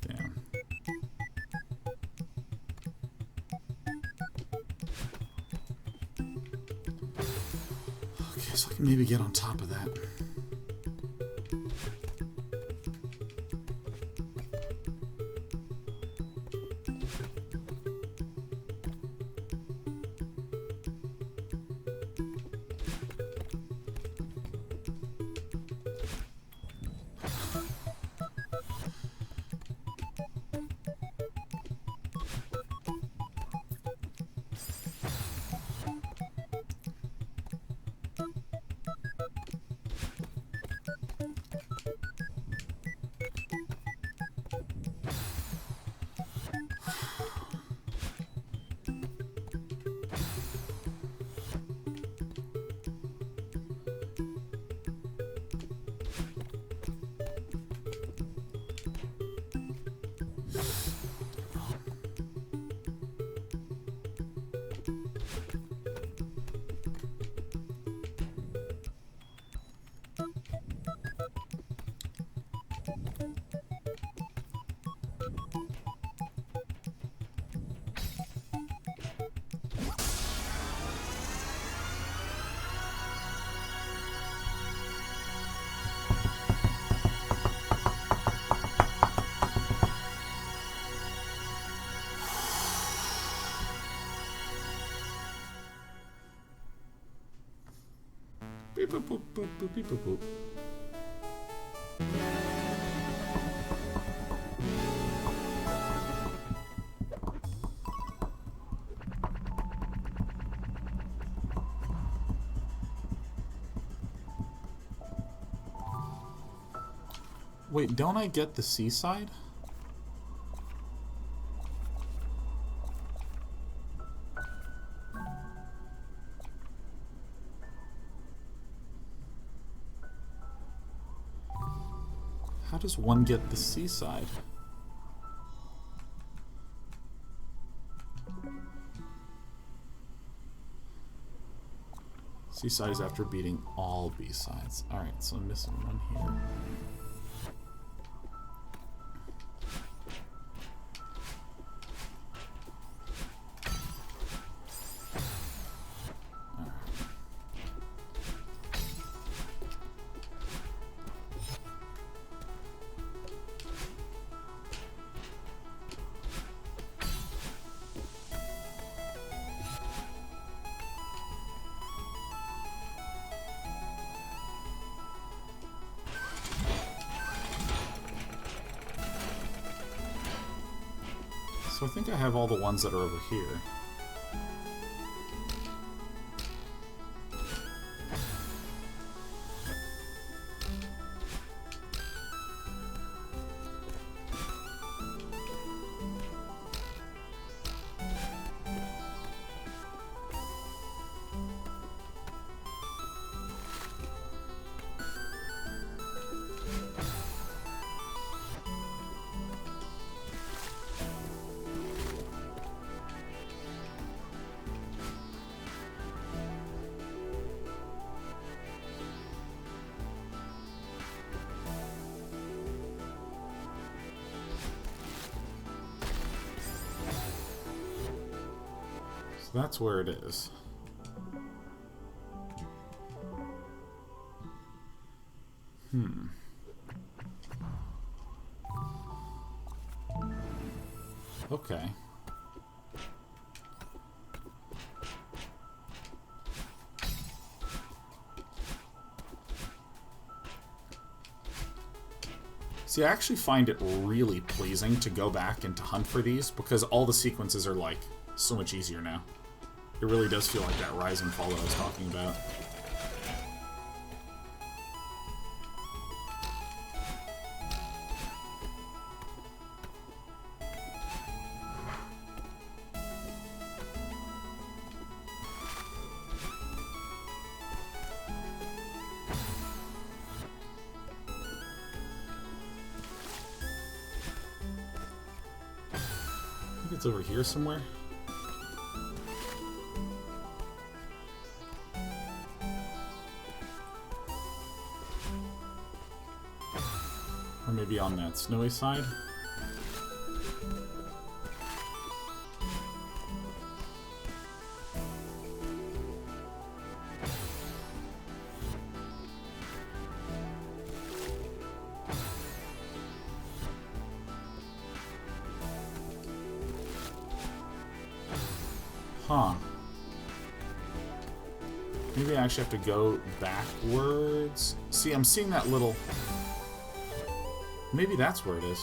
Damn. Okay, so I can maybe get on top of that. Beep, boop, boop, boop, boop, beep, boop, boop. Wait, don't I get the seaside? How does one get the seaside? Seaside is after beating all B-sides. Alright, so I'm missing one here. So I think I have all the ones that are over here. So that's where it is. Okay. See, I actually find it really pleasing to go back and to hunt for these because all the sequences are, like, so much easier now. It really does feel like that rise and fall that I was talking about. I think it's over here somewhere. Or maybe on that snowy side. Huh. Maybe I actually have to go backwards. See, I'm seeing that little... Maybe that's where it is.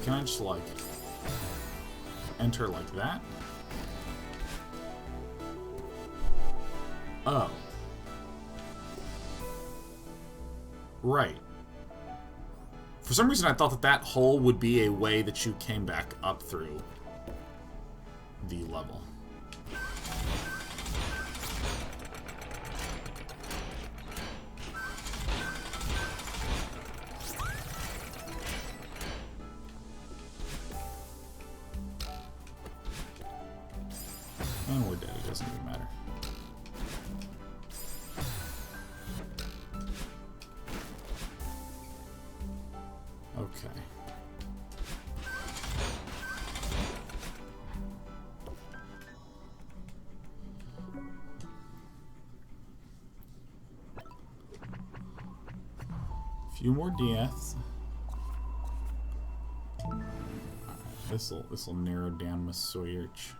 Can I just, like, enter like that? Oh. Right. For some reason I thought that that hole would be a way that you came back up through the level. And we're dead, it doesn't even matter. Okay. Few more deaths. This'll narrow down my search.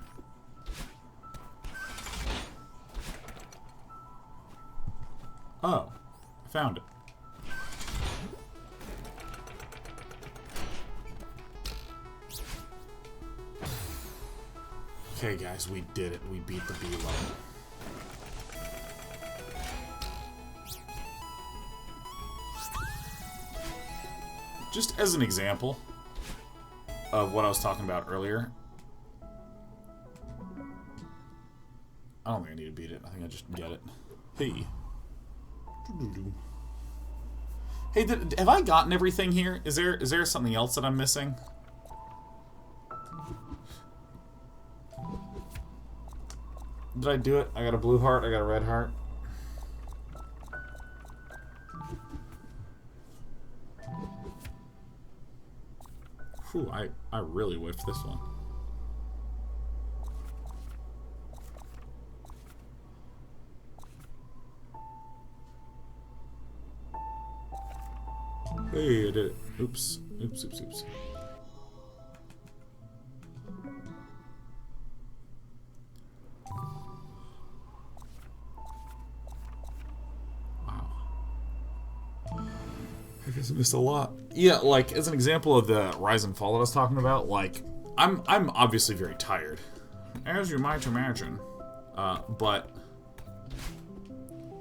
Oh, I found it. Okay, guys, we did it. We beat the B level. Just as an example of what I was talking about earlier, I don't think I need to beat it. I think I just get it. Hey. Hey, have I gotten everything here? Is there something else that I'm missing? Did I do it? I got a blue heart, I got a red heart. Whew, I really whiffed this one. Hey, I did it. Oops. Oops, oops, oops. Wow. I guess I missed a lot. Yeah, like, as an example of the rise and fall that I was talking about, like, I'm obviously very tired, as you might imagine. But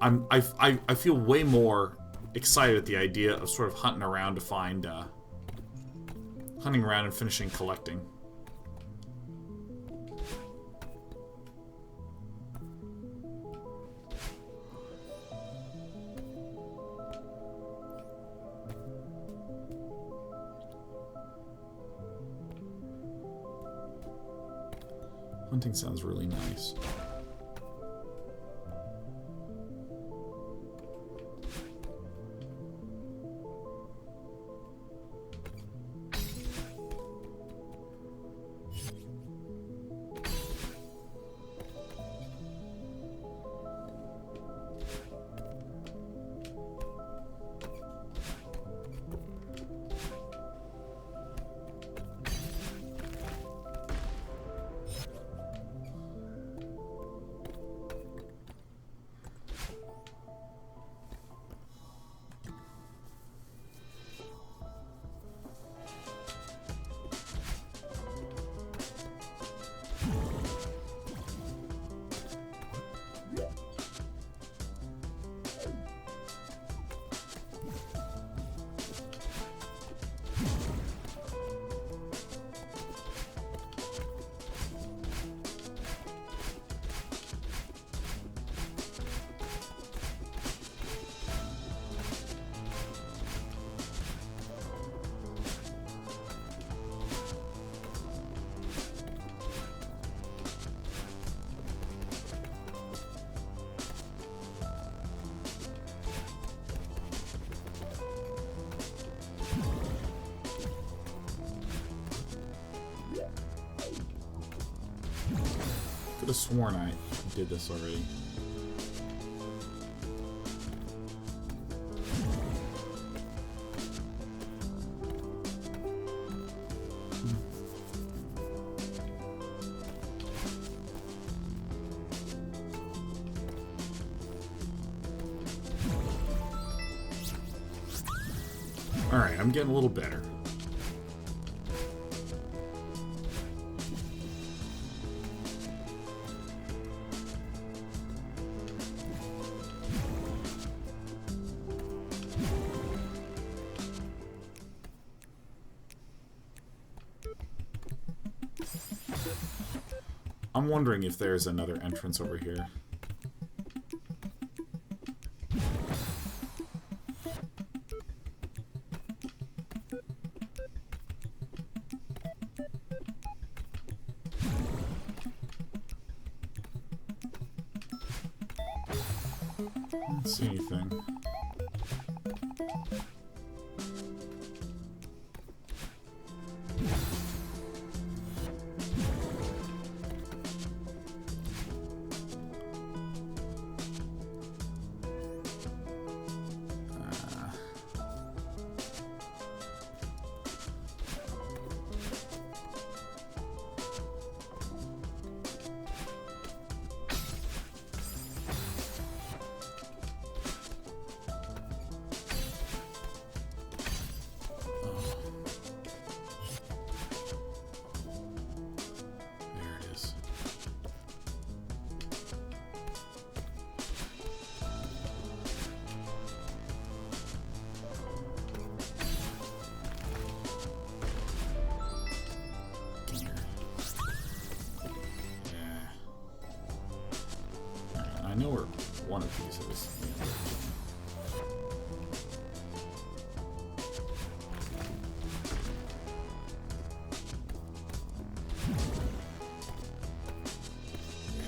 I feel way more excited at the idea of sort of hunting around to find, hunting around and finishing collecting. Hunting sounds really nice. Could have sworn I did this already. Alright, I'm getting a little better. I'm wondering if there's another entrance over here. I don't see anything. know where one of these is.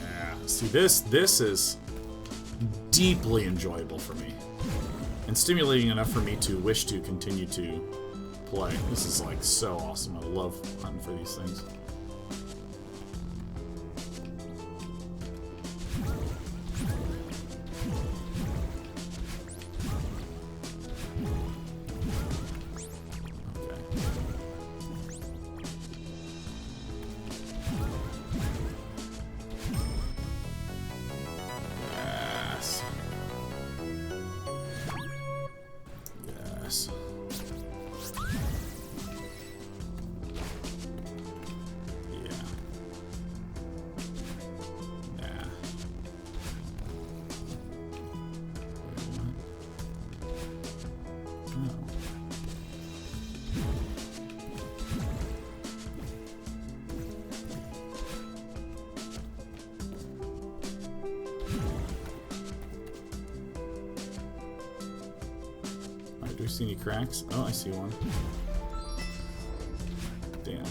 Yeah. See, this is deeply enjoyable for me. And stimulating enough for me to wish to continue to play. This is like so awesome. I love hunting for these things. Do I see any cracks? Oh, I see one. Damn.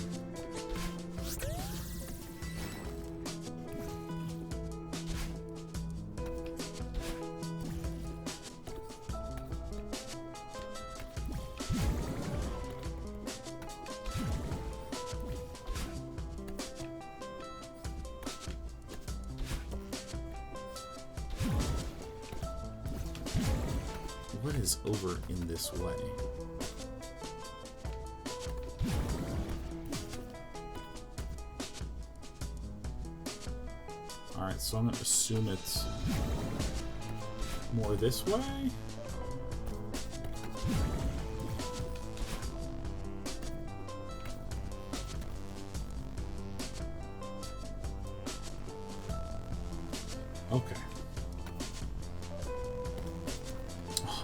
What is over in this way? Alright, so I'm gonna assume it's more this way? Okay.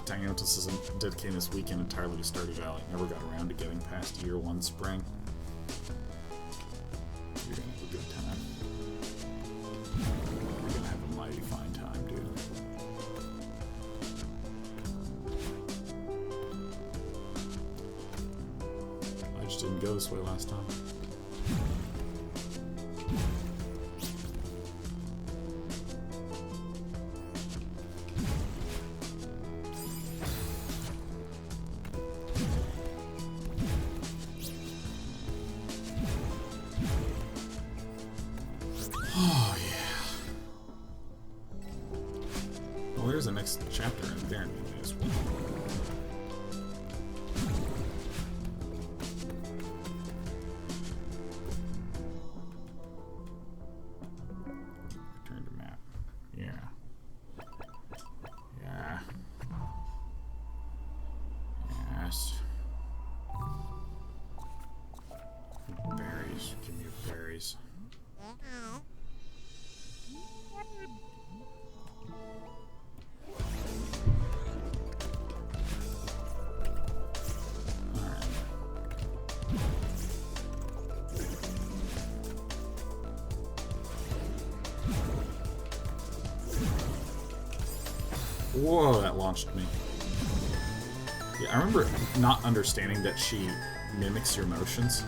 Dang it, this isn't dedicating this weekend entirely to Stardew Valley. Never got around to getting past year 1 spring. You're gonna have a good time. You're gonna have a mighty fine time, dude. I just didn't go this way last time. Oh, yeah. Well, there's the next chapter in there as well. Return to map. Yeah. Yeah. Yes. Berries. Give me your berries. Whoa, that launched me. Yeah, I remember not understanding that she mimics your motions.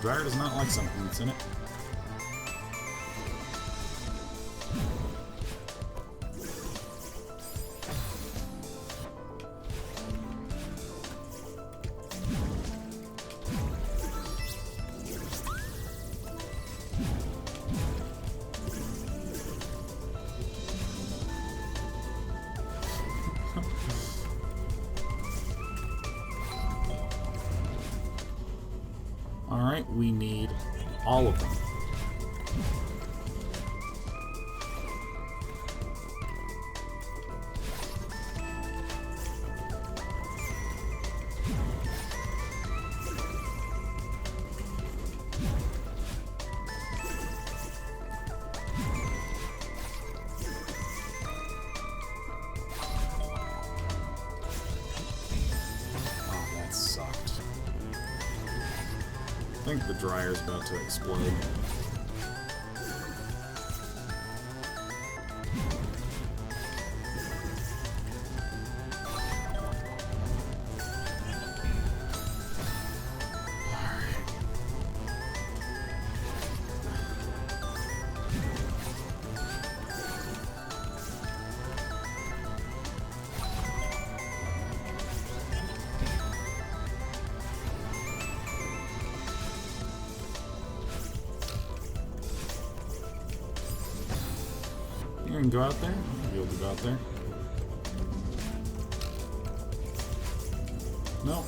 Dryer does not like something that's in it. Alright, we need all of them. think the dryer's about to explode. You can go out there? You'll be able to go out there? No.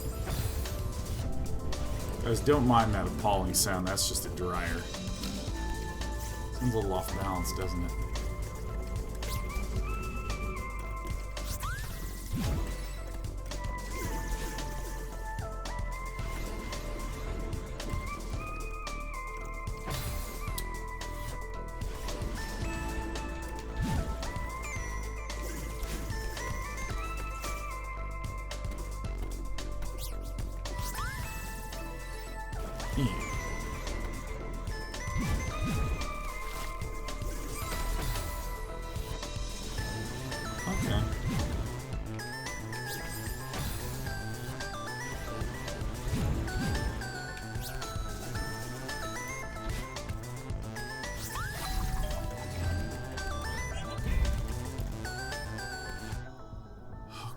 Guys, don't mind that appalling sound. That's just a dryer. Seems a little off balance, doesn't it? Okay.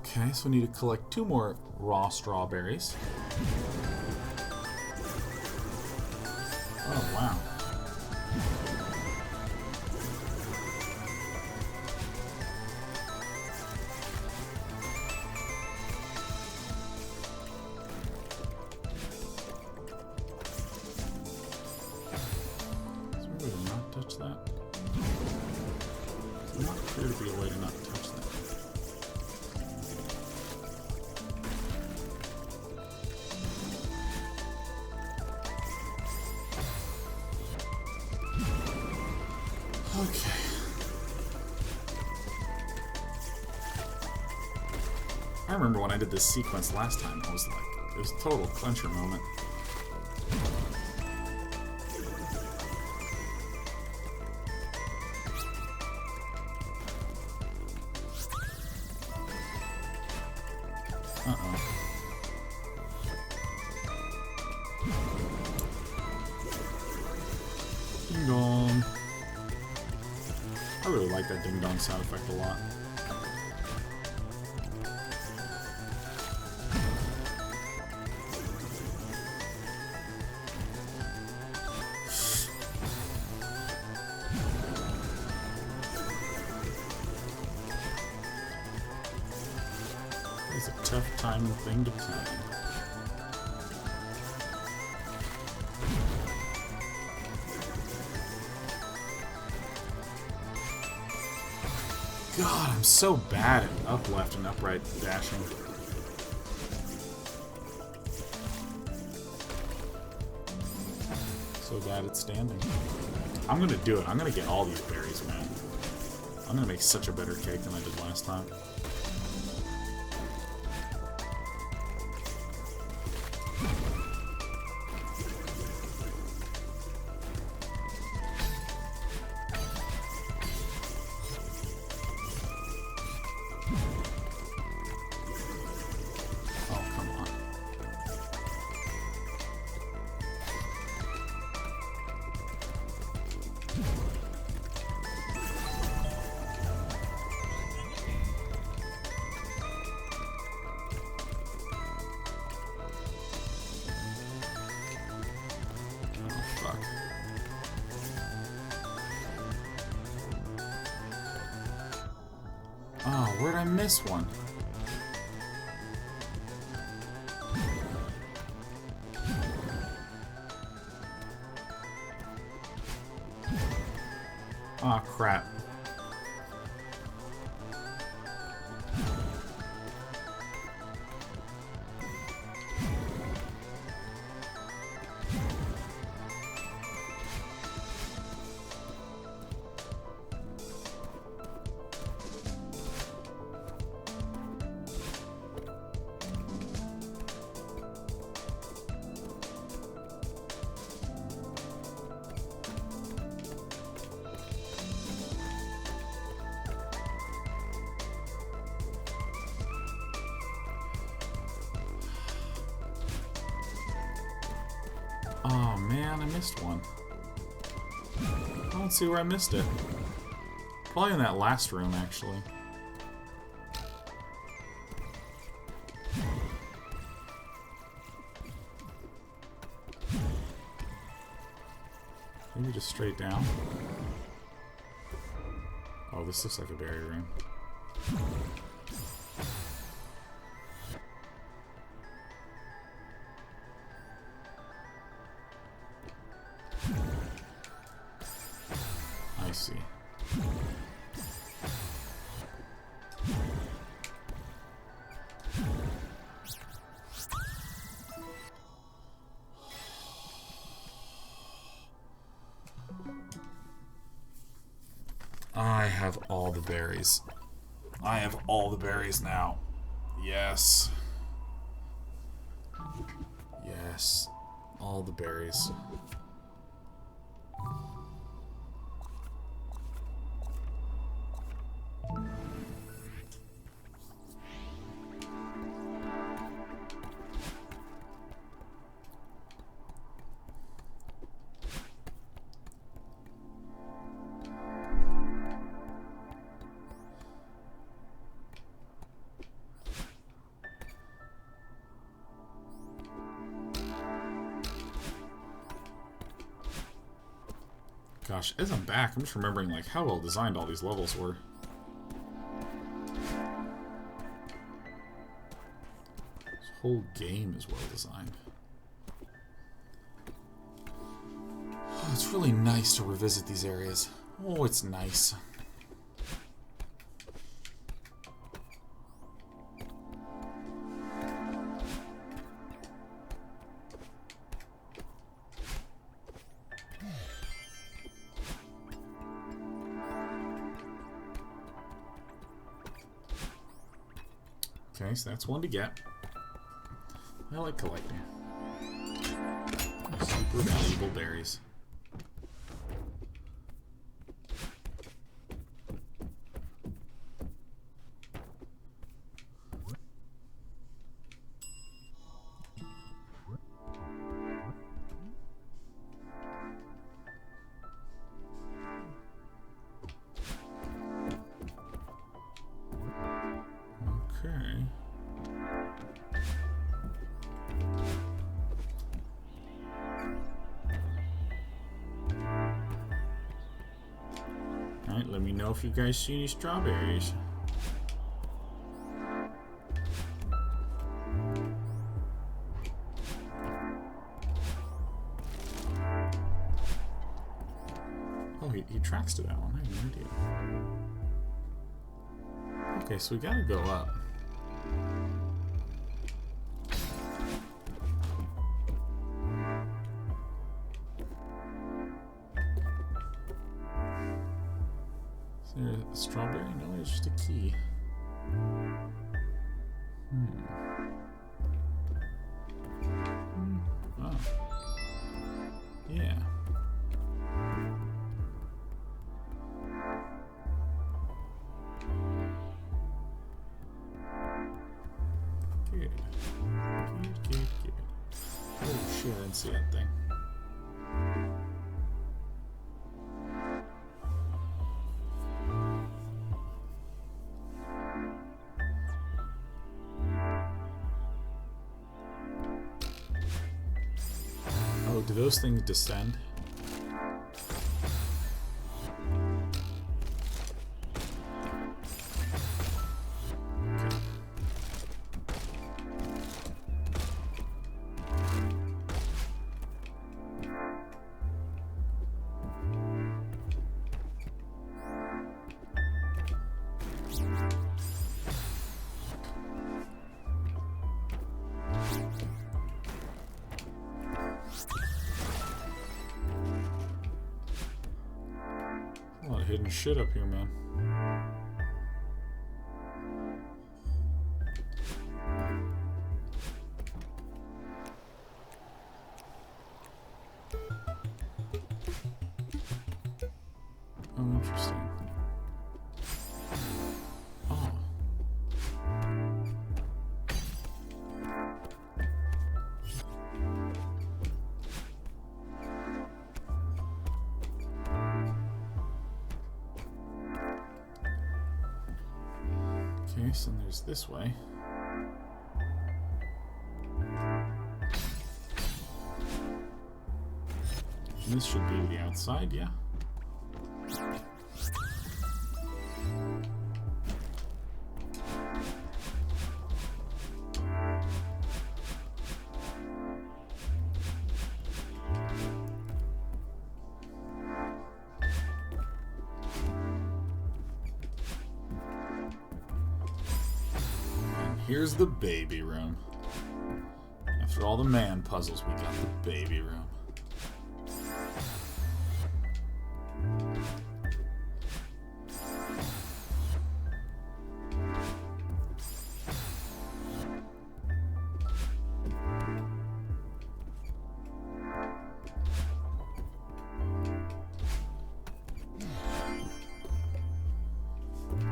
Okay, so we need to collect 2 more raw strawberries. Oh, wow. Is there a way to not touch that? Does not appear to be a way to not touch that. Okay. I remember when I did this sequence last time, I was like, it was a total clincher moment. Uh-oh. Ding dong. I really like that ding dong sound effect a lot. It's a tough time thing to plan. God, I'm so bad at up, left, and upright dashing. So bad at standing. I'm gonna do it. I'm gonna get all these berries, man. I'm gonna make such a better cake than I did last time. Oh, where'd I miss one? Aw, crap. Oh man, I missed one. I don't see where I missed it. Probably in that last room, actually. Maybe just straight down. Oh, this looks like a berry room. I see. I have all the berries. I have all the berries now. Yes. Yes. All the berries. Gosh, as I'm back, I'm just remembering like how well designed all these levels were. This whole game is well designed. Oh, it's really nice to revisit these areas. Oh, it's nice. Okay, so that's one to get. I like collecting. Super valuable berries. Okay. Alright, let me know if you guys see any strawberries. Oh, he tracks to that one. I have no idea. Okay, so we gotta go up. Is there a strawberry? No, it's just a key. Oh. Yeah. Good. Good. Oh shit, I didn't see that thing. Oh, do those things descend? A lot of hidden shit up here, man. Oh, interesting. Oh. Okay, so there's this way. And this should be the outside, yeah. Here's the baby room. After all the man puzzles, we got the baby room.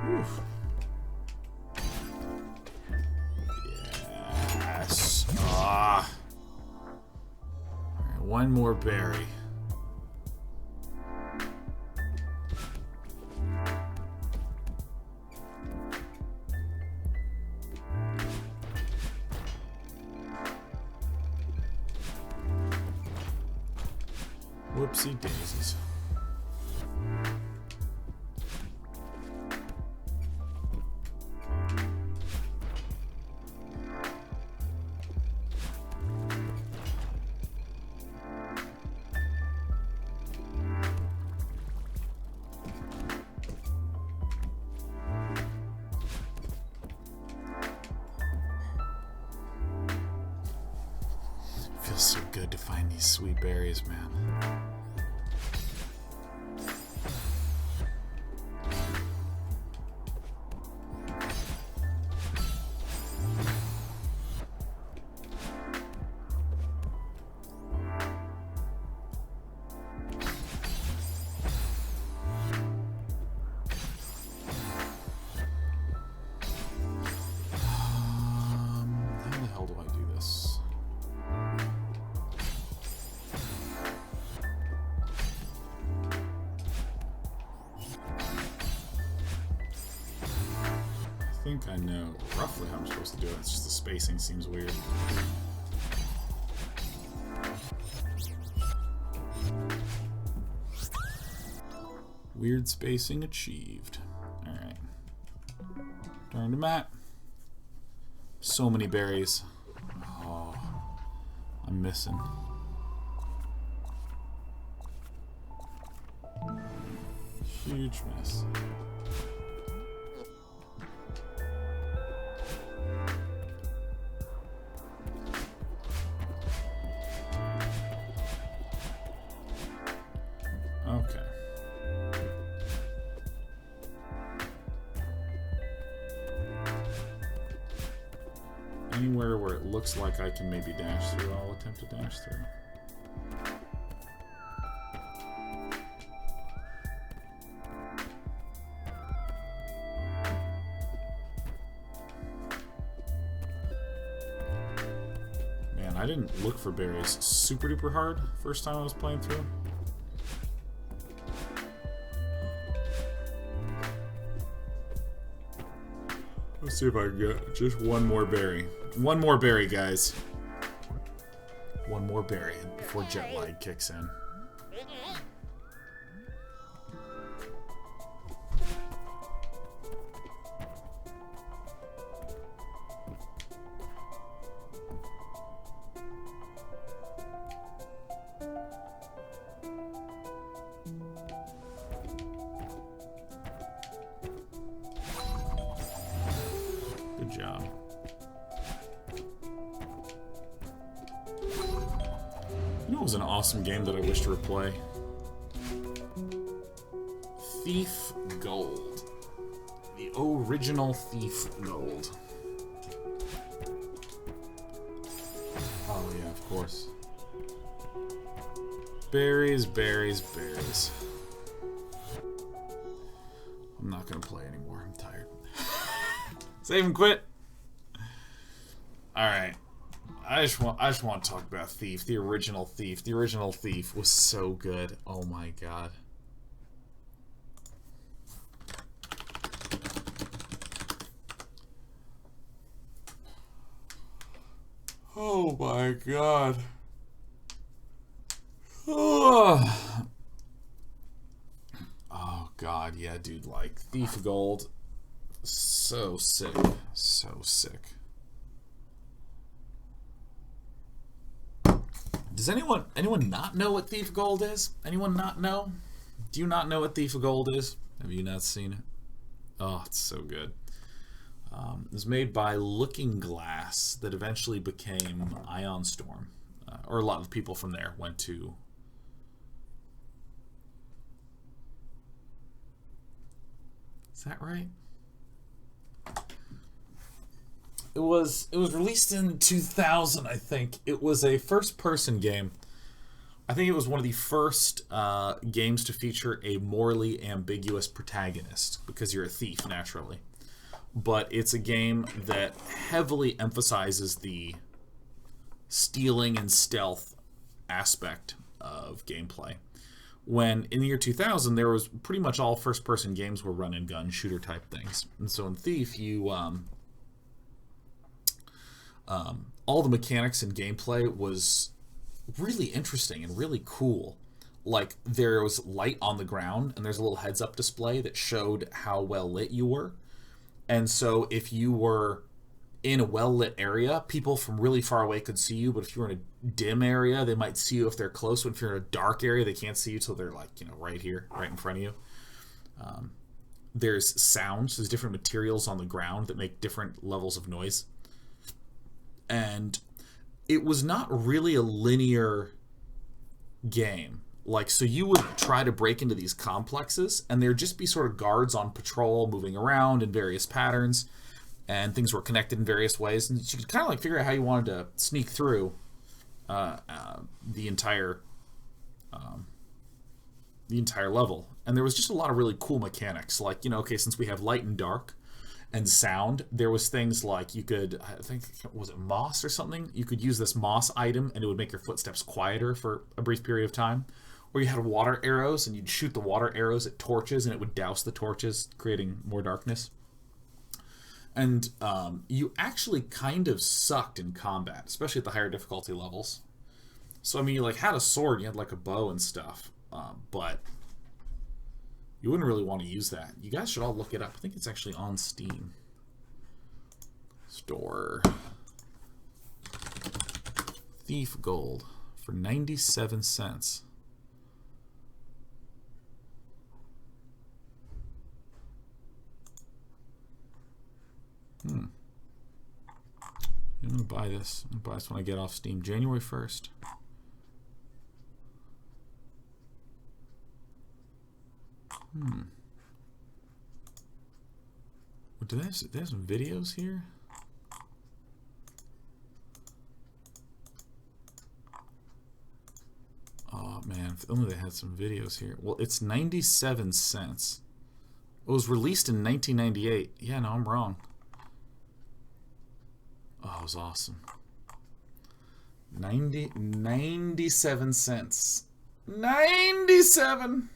Oof. Yes. Ah. All right, one more berry. Whoopsie daisies. Feels so good to find these sweet berries, man. How the hell do I do this? I think I know roughly how I'm supposed to do it. It's just the spacing seems weird. Weird spacing achieved. Alright. Turn to map. So many berries. Oh, I'm missing. Huge mess. Okay. Anywhere where it looks like I can maybe dash through, I'll attempt to dash through. Man, I didn't look for berries super duper hard first time I was playing through. Let's see if I can get just one more berry. One more berry, guys. One more berry before jet lag kicks in. Good job. You know, it was an awesome game that I wish to replay. Thief Gold. The original Thief Gold. Oh yeah, of course. Berries, berries, berries. I'm not gonna play anymore. I'm tired. Save and quit. All right. I just want to talk about Thief, the original Thief. The original Thief was so good. Oh my god. Oh my god. Oh. Oh god, yeah, dude, like Thief of Gold, so sick, so sick. Does anyone not know what Thief of Gold is? Anyone not know? Do you not know what Thief of Gold is? Have you not seen it? Oh, it's so good. It was made by Looking Glass that eventually became Ion Storm. Or a lot of people from there went to... Is that right? It was released in 2000, I think. It was a first-person game. I think it was one of the first games to feature a morally ambiguous protagonist, because you're a thief, naturally. But it's a game that heavily emphasizes the stealing and stealth aspect of gameplay. When in the year 2000, there was pretty much all first-person games were run-and-gun shooter type things. And so in Thief, you all the mechanics and gameplay was really interesting and really cool. Like, there was light on the ground, and there's a little heads-up display that showed how well lit you were. And so if you were in a well-lit area, people from really far away could see you, but if you were in a dim area, they might see you if they're close. But if you're in a dark area, they can't see you till they're, like, you know, right here, right in front of you. There's sounds. There's different materials on the ground that make different levels of noise. And it was not really a linear game. Like, so you would try to break into these complexes, and there'd just be sort of guards on patrol moving around in various patterns, and things were connected in various ways, and you could kind of like figure out how you wanted to sneak through the entire level. And there was just a lot of really cool mechanics, like, you know, okay, since we have light and dark and sound, there was things like you could, I think, was it moss or something? You could use this moss item, and it would make your footsteps quieter for a brief period of time. Or you had water arrows, and you'd shoot the water arrows at torches, and it would douse the torches, creating more darkness. And you actually kind of sucked in combat, especially at the higher difficulty levels. So, I mean, you like had a sword, you had like a bow and stuff, but you wouldn't really want to use that. You guys should all look it up. I think it's actually on Steam. Store. Thief Gold for 97 cents. I'm gonna buy this. I'm gonna buy this when I get off Steam, January 1st. Do they have some videos here? Oh man, if only they had some videos here. Well, it's 97 cents. It was released in 1998. Yeah, no, I'm wrong. Oh, it was awesome. 97 cents. 97!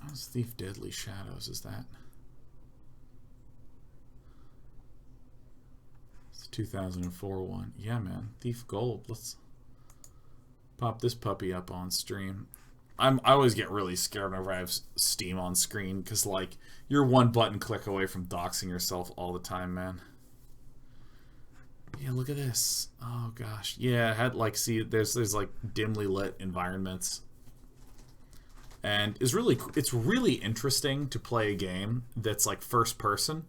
How's Thief Deadly Shadows? Is that? It's a 2004 one. Yeah, man. Thief Gold. Let's pop this puppy up on stream. I always get really scared whenever I have Steam on screen, because like you're one button click away from doxing yourself all the time, man. Yeah, look at this. Oh gosh. Yeah, I had like, see, there's like dimly lit environments. And it's really interesting to play a game that's like first person,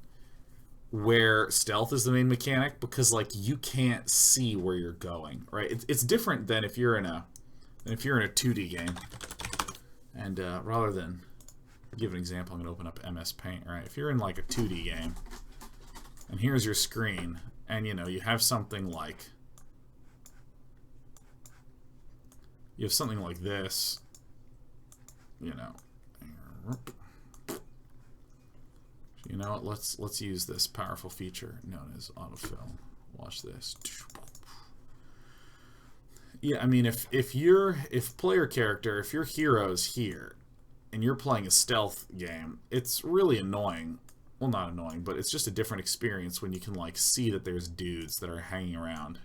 where stealth is the main mechanic, because like you can't see where you're going, right? It's different than if you're in a 2D game. And rather than give an example, I'm gonna open up MS Paint, right? If you're in like a 2D game, and here's your screen, and you know you have something like this, you know. You know what? Let's use this powerful feature known as autofill. Watch this. Yeah, I mean, if player character, if your hero's here, and you're playing a stealth game, it's really annoying. Well, not annoying, but it's just a different experience when you can like see that there's dudes that are hanging around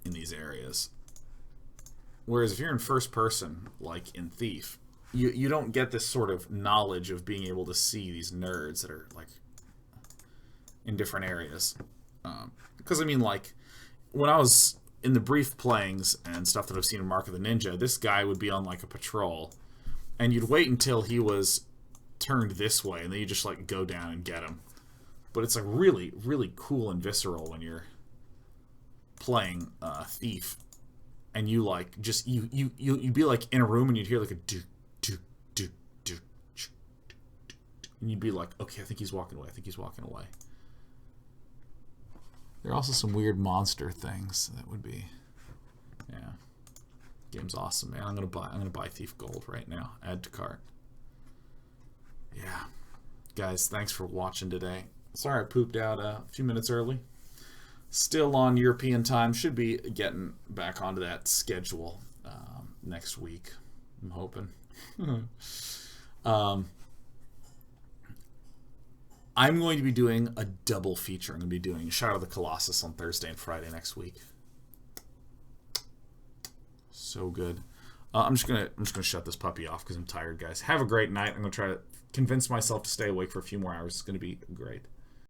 in these areas. Whereas if you're in first person, like in Thief, you don't get this sort of knowledge of being able to see these nerds that are like in different areas. Because I mean, like when I was in the brief playings and stuff that I've seen in Mark of the Ninja, this guy would be on like a patrol, and you'd wait until he was turned this way, and then you just like go down and get him. But it's like really, really cool and visceral when you're playing Thief, and you like just you'd be like in a room and you'd hear like a do do do do, and you'd be like, okay, I think he's walking away. I think he's walking away. There are also some weird monster things that would be, yeah. Game's awesome, man. I'm gonna buy Thief Gold right now. Add to cart. Yeah, guys, thanks for watching today. Sorry I pooped out a few minutes early. Still on European time. Should be getting back onto that schedule next week. I'm hoping. I'm going to be doing a double feature. I'm going to be doing Shadow of the Colossus on Thursday and Friday next week. So good. I'm just gonna shut this puppy off because I'm tired, guys. Have a great night. I'm gonna try to convince myself to stay awake for a few more hours. It's gonna be great.